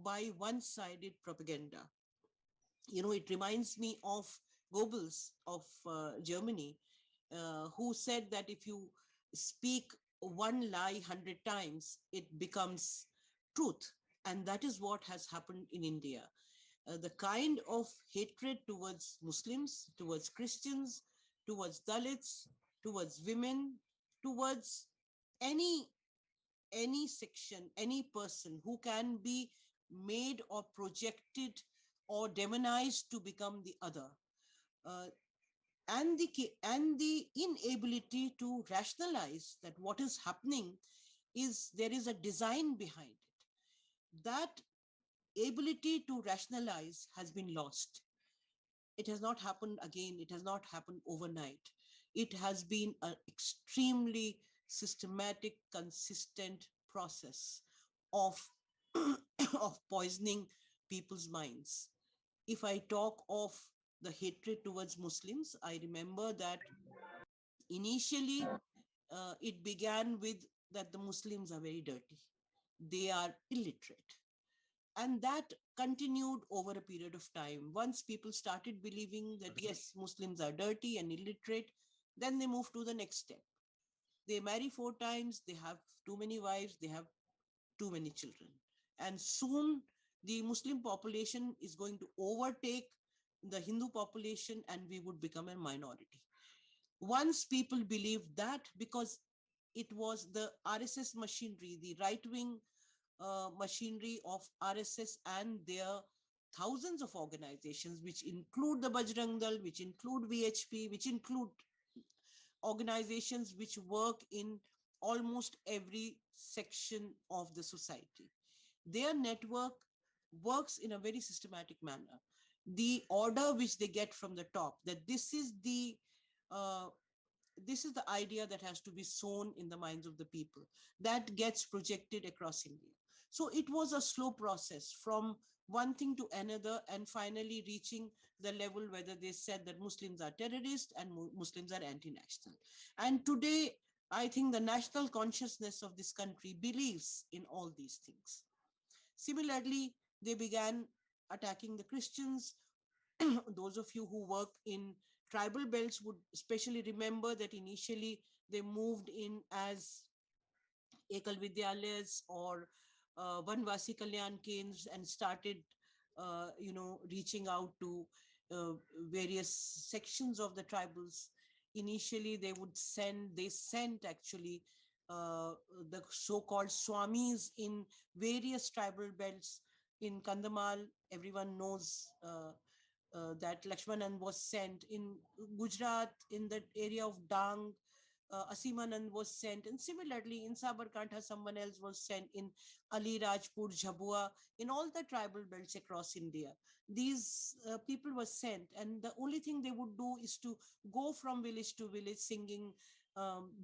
by one-sided propaganda. You know, it reminds me of Goebbels of Germany, who said that if you speak one lie 100 times, it becomes truth. And that is what has happened in India. The kind of hatred towards Muslims, towards Christians, towards Dalits, towards women, towards any any section, any person who can be made or projected or demonized to become the other. Uh, and the inability to rationalize that what is happening is there is a design behind it. That ability to rationalize has been lost. It has not happened again, it has not happened overnight. It has been an extremely systematic, consistent process of of poisoning people's minds. If I talk of the hatred towards Muslims, I remember that initially it began with that the Muslims are very dirty, they are illiterate. And that continued over a period of time. Once people started believing that, yes, Muslims are dirty and illiterate, then they move to the next step. They marry 4 times, they have too many wives, they have too many children. And soon the Muslim population is going to overtake the Hindu population and we would become a minority. Once people believed that, because it was the RSS machinery, the right wing machinery of RSS and their thousands of organizations, which include the Bajrang Dal, which include VHP, which include organizations which work in almost every section of the society. Their network works in a very systematic manner. The order which they get from the top, that uh, this is the idea that has to be sown in the minds of the people, that gets projected across India. So it was a slow process from one thing to another, and finally reaching the level whether they said that Muslims are terrorists and Muslims are anti-national. And today, I think the national consciousness of this country believes in all these things. Similarly, they began attacking the Christians. Those of you who work in tribal belts would especially remember that initially they moved in as Ekal Vidyalayas or Vanvasi Kalyan Kendras and started, reaching out to uh, various sections of the tribals. Initially, they sent actually the so-called swamis in various tribal belts. In Kandamal, everyone knows that Lakshmanan was sent. In Gujarat, in the area of Dang, Asimanand was sent. And similarly, in Sabarkantha, someone else was sent. In Ali Rajpur, Jhabua, in all the tribal belts across India, these people were sent. And the only thing they would do is to go from village to village singing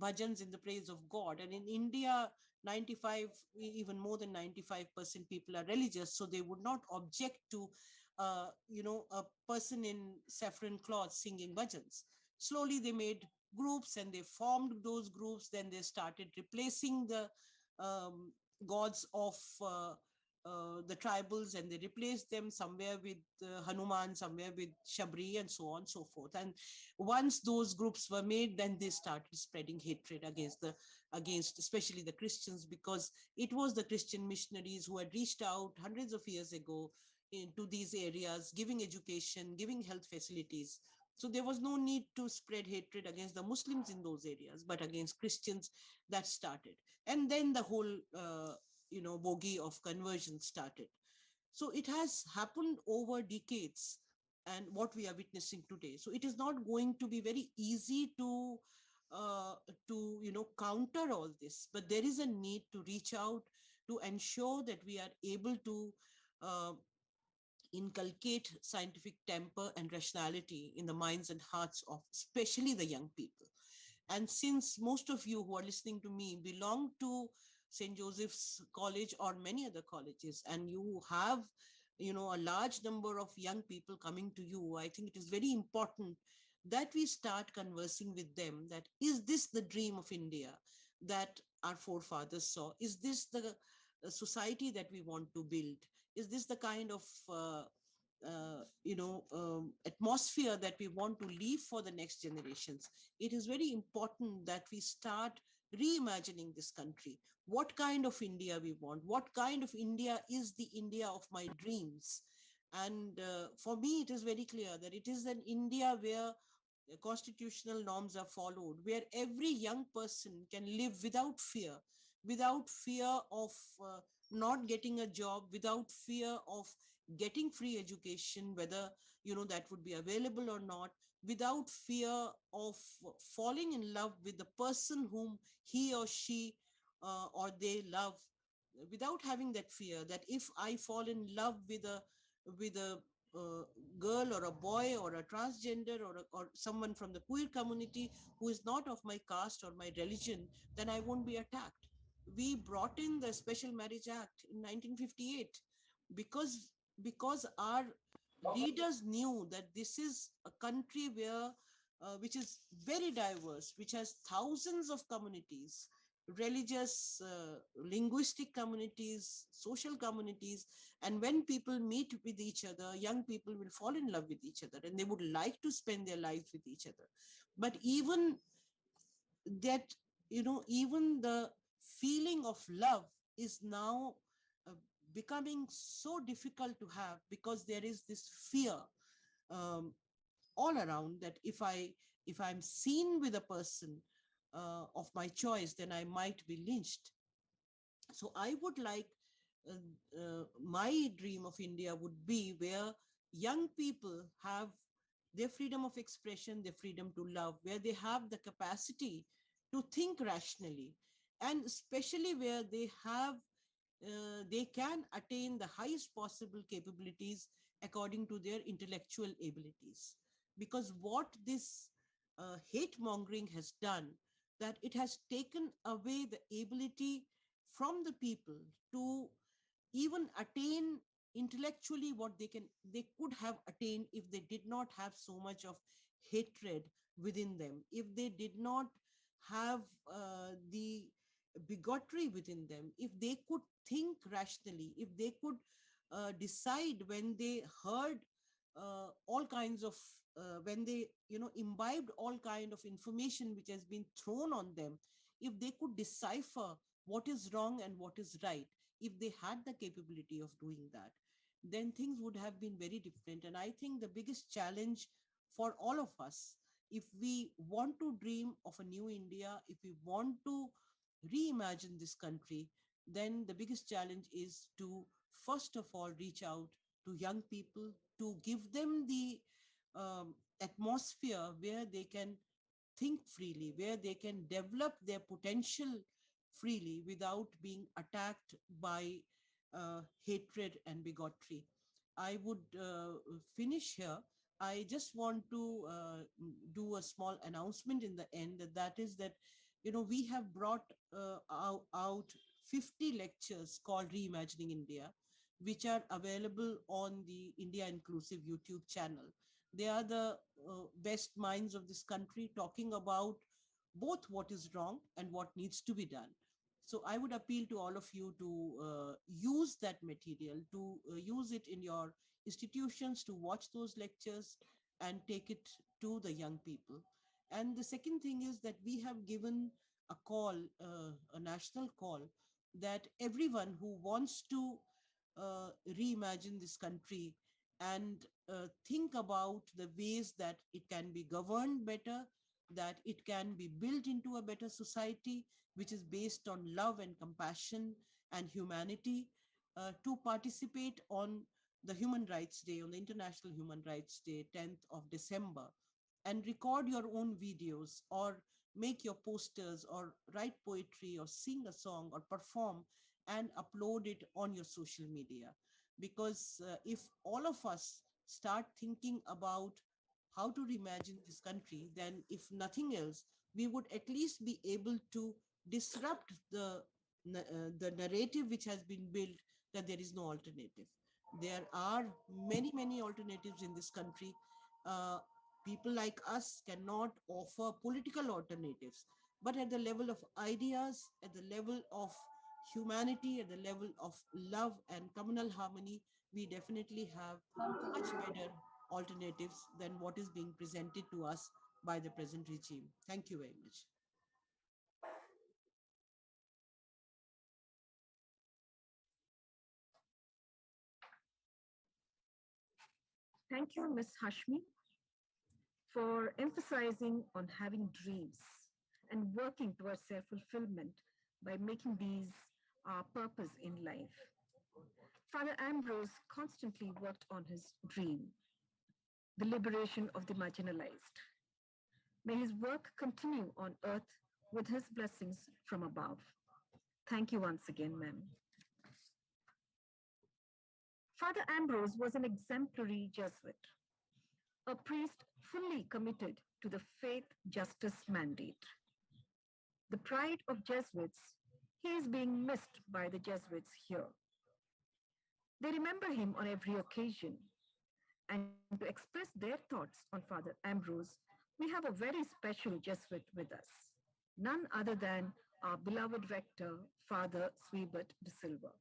bhajans in the praise of God. And in India, 95, even more than 95% people are religious, so they would not object to a person in saffron cloth singing bhajans. Slowly they made groups and they formed those groups. Then they started replacing the um, gods of the tribals, and they replaced them somewhere with Hanuman, somewhere with Shabri, and so on and so forth. And once those groups were made, then they started spreading hatred against especially the Christians, because it was the Christian missionaries who had reached out hundreds of years ago into these areas, giving education, giving health facilities. So there was no need to spread hatred against the Muslims in those areas, but against Christians. That started. And then the whole, bogey of conversion started. So it has happened over decades, and what we are witnessing today. So it is not going to be very easy uh, counter all this, but there is a need to reach out to ensure that we are able to uh, inculcate scientific temper and rationality in the minds and hearts of especially the young people. And since most of you who are listening to me belong to St. Joseph's College or many other colleges, and you have, a large number of young people coming to you, I think it is very important that we start conversing with them that, is this the dream of India that our forefathers saw? Is this the society that we want to build? Is this the kind of atmosphere that we want to leave for the next generations? It is very important that we start reimagining this country. What kind of India we want? What kind of India is the India of my dreams? And for me, it is very clear that it is an India where constitutional norms are followed, where every young person can live without fear of not getting a job, without fear of getting free education, whether that would be available or not, without fear of falling in love with the person whom he or she or they love, without having that fear that if I fall in love with a girl or a boy or a transgender or someone from the queer community who is not of my caste or my religion, then I won't be attacked. We brought in the Special Marriage Act in 1958 because our leaders knew that this is a country where which is very diverse, which has thousands of communities, religious, linguistic communities, social communities. And when people meet with each other, young people will fall in love with each other and they would like to spend their lives with each other. But even that, even the feeling of love is now uh, becoming so difficult to have because there is this fear um, all around that if I'm seen with a person of my choice, then I might be lynched. So I would like my dream of India would be where young people have their freedom of expression, their freedom to love, where they have the capacity to think rationally, and especially where they can attain the highest possible capabilities according to their intellectual abilities. Because what this hate mongering has done, that it has taken away the ability from the people to even attain intellectually what they could have attained if they did not have so much of hatred within them, if they did not have the bigotry within them, if they could think rationally, if they could decide when they heard all kinds of when they imbibed all kind of information which has been thrown on them, if they could decipher what is wrong and what is right, if they had the capability of doing that, then things would have been very different. And I think the biggest challenge for all of us, if we want to dream of a new India, if we want to reimagine this country, then the biggest challenge is to first of all reach out to young people, to give them the atmosphere where they can think freely, where they can develop their potential freely without being attacked by hatred and bigotry. I would finish here. I just want to do a small announcement in the end. That is that, we have brought out 50 lectures called Reimagining India, which are available on the India Inclusive YouTube channel. They are the best minds of this country talking about both what is wrong and what needs to be done. So I would appeal to all of you to use that material, to use it in your institutions, to watch those lectures and take it to the young people. And the second thing is that we have given a call, a national call, that everyone who wants to reimagine this country and think about the ways that it can be governed better, that it can be built into a better society, which is based on love and compassion and humanity, to participate on the Human Rights Day, on the International Human Rights Day, 10th of December, and record your own videos or make your posters or write poetry or sing a song or perform and upload it on your social media. Because if all of us start thinking about how to reimagine this country, then if nothing else, we would at least be able to disrupt the narrative which has been built that there is no alternative. There are many alternatives in this country. Uh, People like us cannot offer political alternatives, but at the level of ideas, at the level of humanity, at the level of love and communal harmony, we definitely have much better alternatives than what is being presented to us by the present regime. Thank you very much. Thank you, Ms. Hashmi, for emphasizing on having dreams and working towards self fulfillment by making these our purpose in life. Father Ambrose constantly worked on his dream, the liberation of the marginalized. May his work continue on earth with his blessings from above. Thank you once again, ma'am. Father Ambrose was an exemplary Jesuit, a priest fully committed to the faith justice mandate. The pride of Jesuits, he is being missed by the Jesuits here. They remember him on every occasion. And to express their thoughts on Father Ambrose, we have a very special Jesuit with us, none other than our beloved rector, Father Swibert de Silva.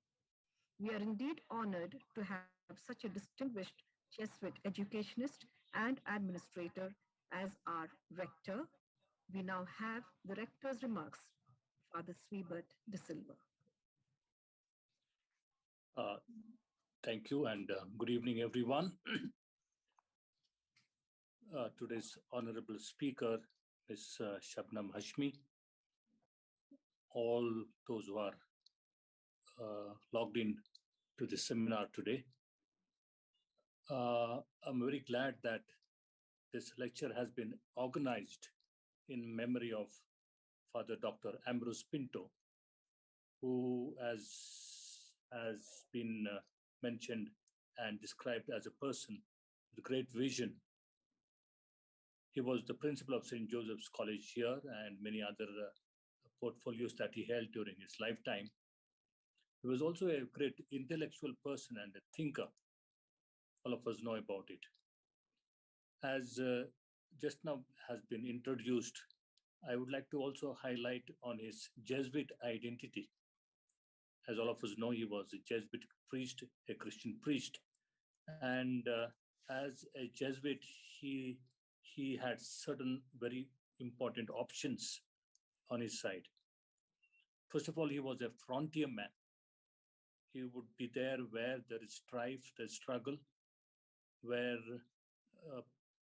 We are indeed honored to have such a distinguished Jesuit educationist and administrator as our rector. We now have the rector's remarks, Father Swibert de Silva. Uh, Thank you and good evening, everyone. Today's honorable speaker is Shabnam Mashmi. All those who are logged in to this seminar today. I'm very glad that this lecture has been organized in memory of Father Dr. Ambrose Pinto, who has been mentioned and described as a person with great vision. He was the principal of St. Joseph's College here and many other portfolios that he held during his lifetime. He was also a great intellectual person and a thinker. All of us know about it. As just now has been introduced, I would like to also highlight on his Jesuit identity. As all of us know, he was a Jesuit priest, a Christian priest. And as a Jesuit, he had certain very important options on his side. First of all, he was a frontier man. He would be there where there is strife, there's struggle, where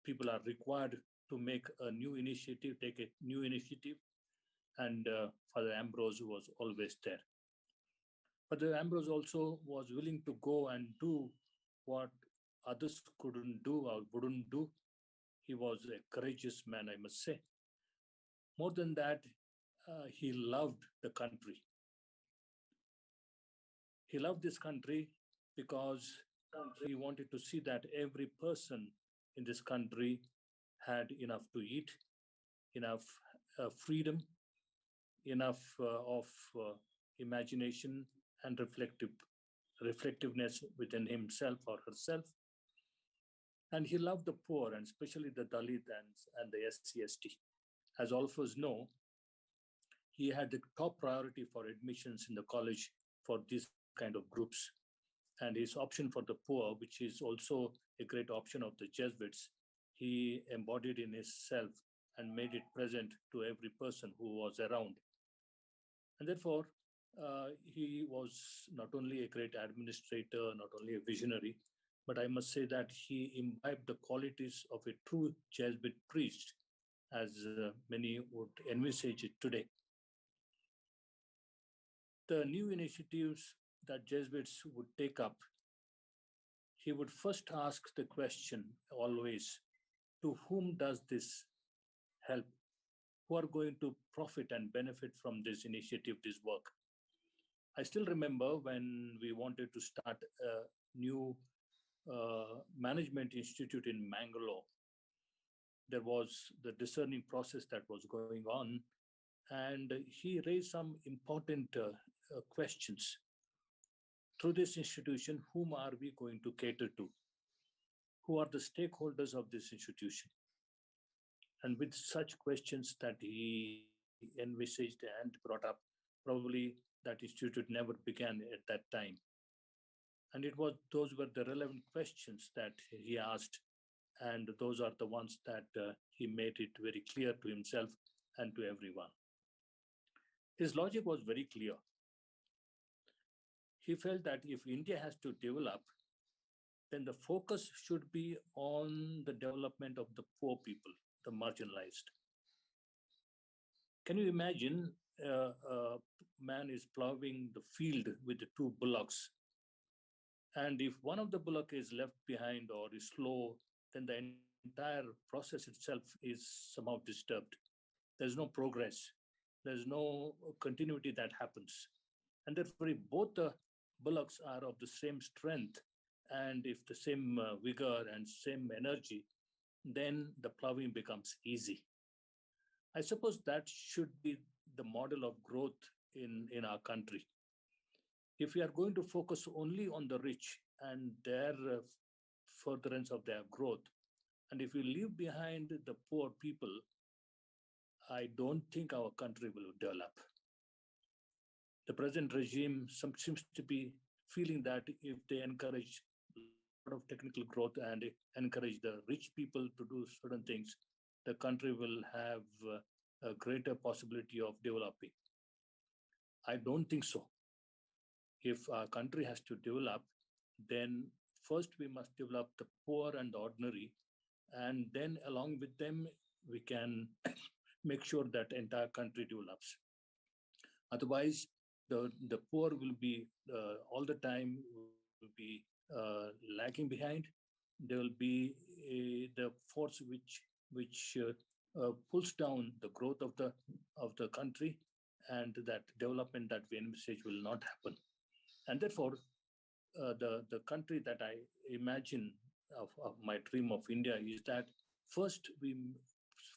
people are required to make a new initiative, take a new initiative. And Father Ambrose was always there. Father Ambrose also was willing to go and do what others couldn't do or wouldn't do. He was a courageous man, I must say. More than that, he loved the country. He loved this country because he wanted to see that every person in this country had enough to eat, enough freedom, enough of imagination and reflectiveness within himself or herself. And he loved the poor, and especially the Dalit and the SC/ST. As all of us know, he had the top priority for admissions in the college for these kind of groups. And his option for the poor, which is also a great option of the Jesuits, he embodied in himself and made it present to every person who was around. And therefore, he was not only a great administrator, not only a visionary, but I must say that he imbibed the qualities of a true Jesuit priest, as many would envisage it today. The new initiatives that Jesuits would take up, he would first ask the question always, to whom does this help? Who are going to profit and benefit from this initiative, this work? I still remember when we wanted to start a new management institute in Mangalore. There was the discerning process that was going on, and he raised some important questions. Through this institution, whom are we going to cater to? Who are the stakeholders of this institution? And with such questions that he envisaged and brought up, probably that institute never began at that time. And those were the relevant questions that he asked, and those are the ones that he made it very clear to himself and to everyone. His logic was very clear. He felt that if India has to develop, then the focus should be on the development of the poor people, the marginalized. Can you imagine a man is plowing the field with the two bullocks, and if one of the bullock is left behind or is slow, then the entire process itself is somehow disturbed. There's no progress. There's no continuity that happens. And therefore, if both the bullocks are of the same strength and if the same vigor and same energy, then the plowing becomes easy. I suppose that should be the model of growth in our country. If we are going to focus only on the rich and their furtherance of their growth, and if we leave behind the poor people, I don't think our country will develop. The present regime seems to be feeling that if they encourage a lot of technical growth and encourage the rich people to do certain things, the country will have a greater possibility of developing. I don't think so. If our country has to develop, then first we must develop the poor and the ordinary, and then along with them, we can make sure that entire country develops. Otherwise, the poor will be all the time will be lagging behind. There will be the force which pulls down the growth of the country, and that development that we envisage will not happen. And therefore, the country that I imagine of my dream of India is that first we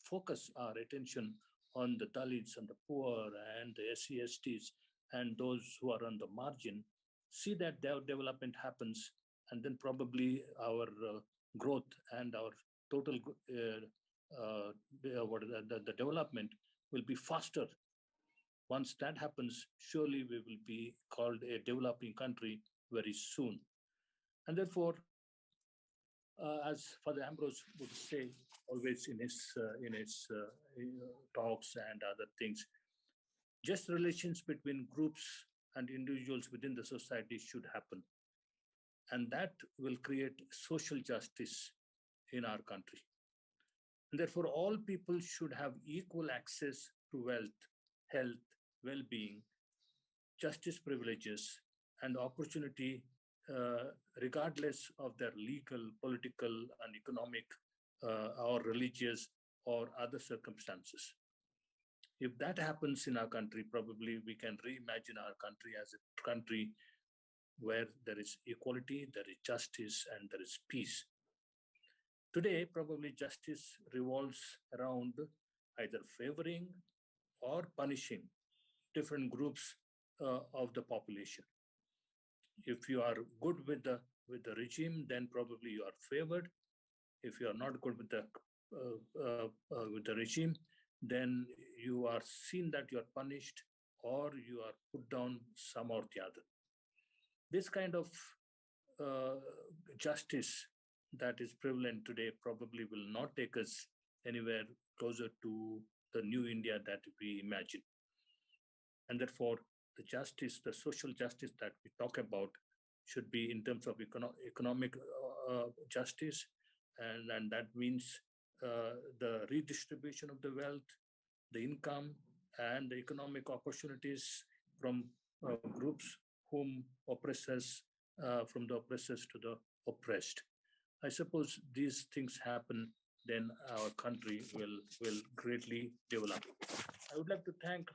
focus our attention on the Dalits and the poor and the SC/STs and those who are on the margin, see that their development happens, and then probably our growth and our total the development will be faster. Once that happens, surely we will be called a developing country very soon. And therefore, as Father Ambrose would say always in his talks and other things, just relations between groups and individuals within the society should happen, and that will create social justice in our country. And therefore, all people should have equal access to wealth, health, well-being, justice privileges, and opportunity, regardless of their legal, political, and economic, or religious, or other circumstances. If that happens in our country, probably we can reimagine our country as a country where there is equality, there is justice, and there is peace. Today, probably justice revolves around either favoring or punishing different groups of the population. If you are good with the regime, then probably you are favored. If you are not good with the regime, then you are seen that you are punished or you are put down some or the other. This kind of justice that is prevalent today probably will not take us anywhere closer to the new India that we imagine. And therefore, the justice, the social justice that we talk about should be in terms of economic justice, and that means the redistribution of the wealth, the income, and the economic opportunities from groups whom oppressors, from the oppressors to the oppressed. I suppose these things happen, then our country will greatly develop. I would like to thank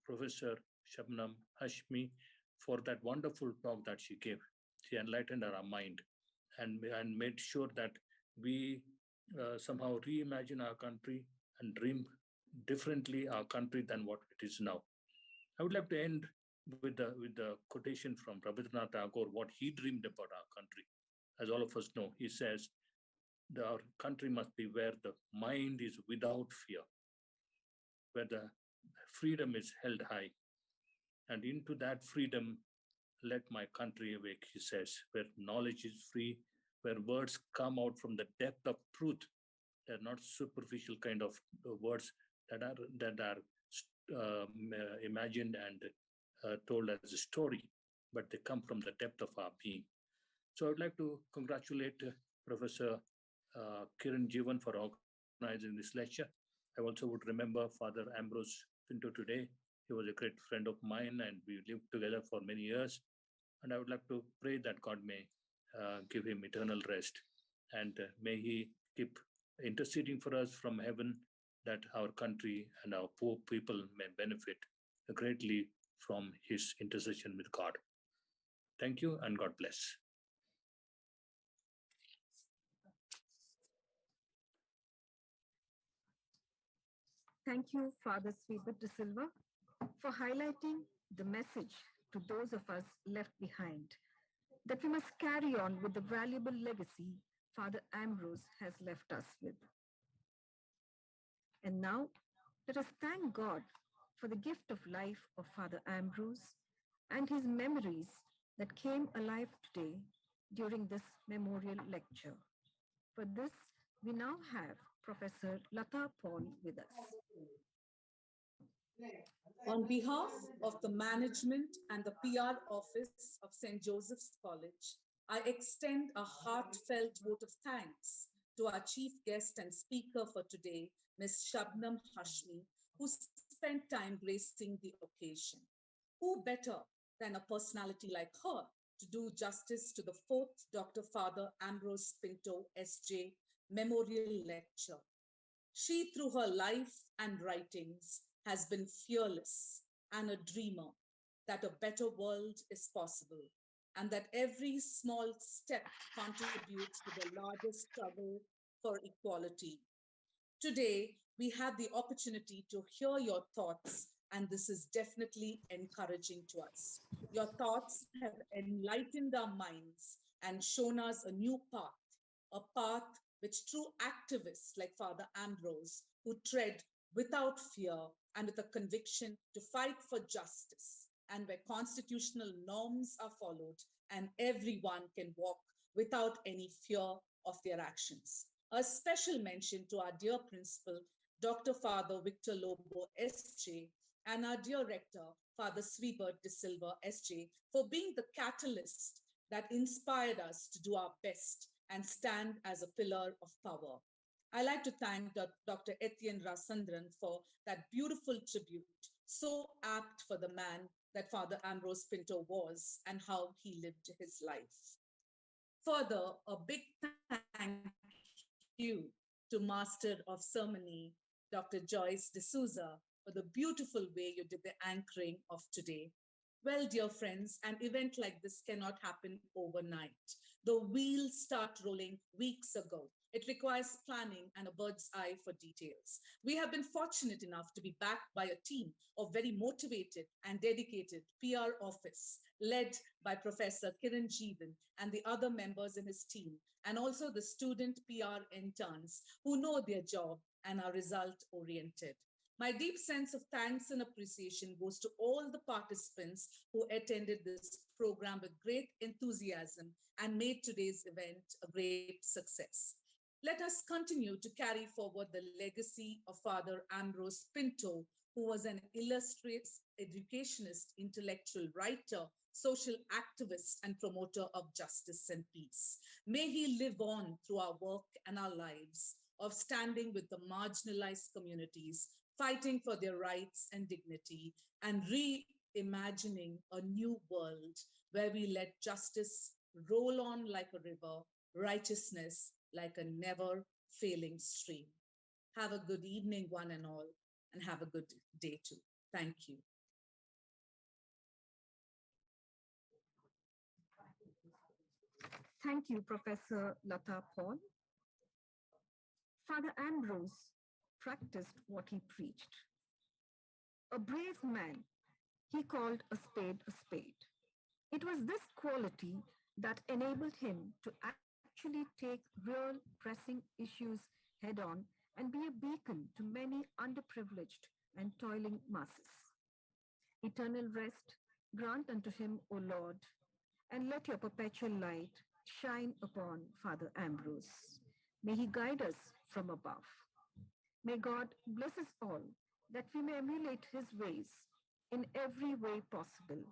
Professor Shabnam Hashmi for that wonderful talk that she gave. She enlightened our mind and made sure that we somehow reimagine our country and dream differently our country than what it is now. I would like to end with the quotation from Rabindranath Tagore, what he dreamed about our country. As all of us know, he says, our country must be where the mind is without fear, where the freedom is held high. And into that freedom, let my country awake, he says, where knowledge is free, where words come out from the depth of truth. They're not superficial kind of words that are imagined and told as a story. but they come from the depth of our being. So I would like to congratulate Professor Kiran Jivan for organizing this lecture. I also would remember Father Ambrose Pinto today. He was a great friend of mine and we lived together for many years. And I would like to pray that God may give him eternal rest and may he keep interceding for us from heaven that our country and our poor people may benefit greatly from his intercession with God. Thank you and God bless. Thank you, Father Sweebert de Silva, for highlighting the message to those of us left behind that we must carry on with the valuable legacy Father Ambrose has left us with. And now, let us thank God for the gift of life of Father Ambrose and his memories that came alive today during this memorial lecture. For this, we now have Professor Lata Paul with us. On behalf of the management and the PR office of St. Joseph's College, I extend a heartfelt vote of thanks to our chief guest and speaker for today, Ms. Shabnam Mashmi, who spent time gracing the occasion. Who better than a personality like her to do justice to the fourth Dr. Father Ambrose Pinto, SJ, Memorial Lecture? She, through her life and writings, has been fearless and a dreamer that a better world is possible and that every small step contributes to the larger struggle for equality. Today, we have the opportunity to hear your thoughts, and this is definitely encouraging to us. Your thoughts have enlightened our minds and shown us a new path, a path which true activists like Father Ambrose, who tread without fear and with a conviction to fight for justice, and where constitutional norms are followed and everyone can walk without any fear of their actions. A special mention to our dear principal, Dr. Father Victor Lobo, SJ, and our dear rector, Father Sweebert de Silva, SJ, for being the catalyst that inspired us to do our best and stand as a pillar of power. I'd like to thank Dr. Ethan Prasad for that beautiful tribute, so apt for the man that Father Ambrose Pinto was and how he lived his life. Further, a big thank you to Master of Ceremony, Dr. Joyce D'Souza, for the beautiful way you did the anchoring of today. Well, dear friends, an event like this cannot happen overnight. The wheels start rolling weeks ago. It requires planning and a bird's eye for details. We have been fortunate enough to be backed by a team of very motivated and dedicated PR office led by Professor Kiran Jivan and the other members in his team, and also the student PR interns who know their job and are result-oriented. My deep sense of thanks and appreciation goes to all the participants who attended this program with great enthusiasm and made today's event a great success. Let us continue to carry forward the legacy of Father Ambrose Pinto, who was an illustrious educationist, intellectual writer, social activist, and promoter of justice and peace. May he live on through our work and our lives of standing with the marginalized communities, fighting for their rights and dignity, and reimagining a new world where we let justice roll on like a river, righteousness like a never failing stream. Have a good evening, one and all, and have a good day too. Thank you. Thank you, Professor Lata Paul. Father Ambrose practiced what he preached. A brave man, he called a spade a spade. It was this quality that enabled him to actually take real pressing issues head on and be a beacon to many underprivileged and toiling masses. Eternal rest grant unto him, O Lord, and let your perpetual light shine upon Father Ambrose. May he guide us from above. May God bless us all that we may emulate his ways in every way possible.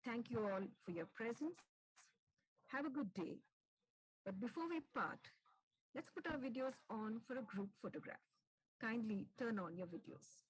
Thank you all for your presence. Have a good day. But before we part, let's put our videos on for a group photograph. Kindly turn on your videos.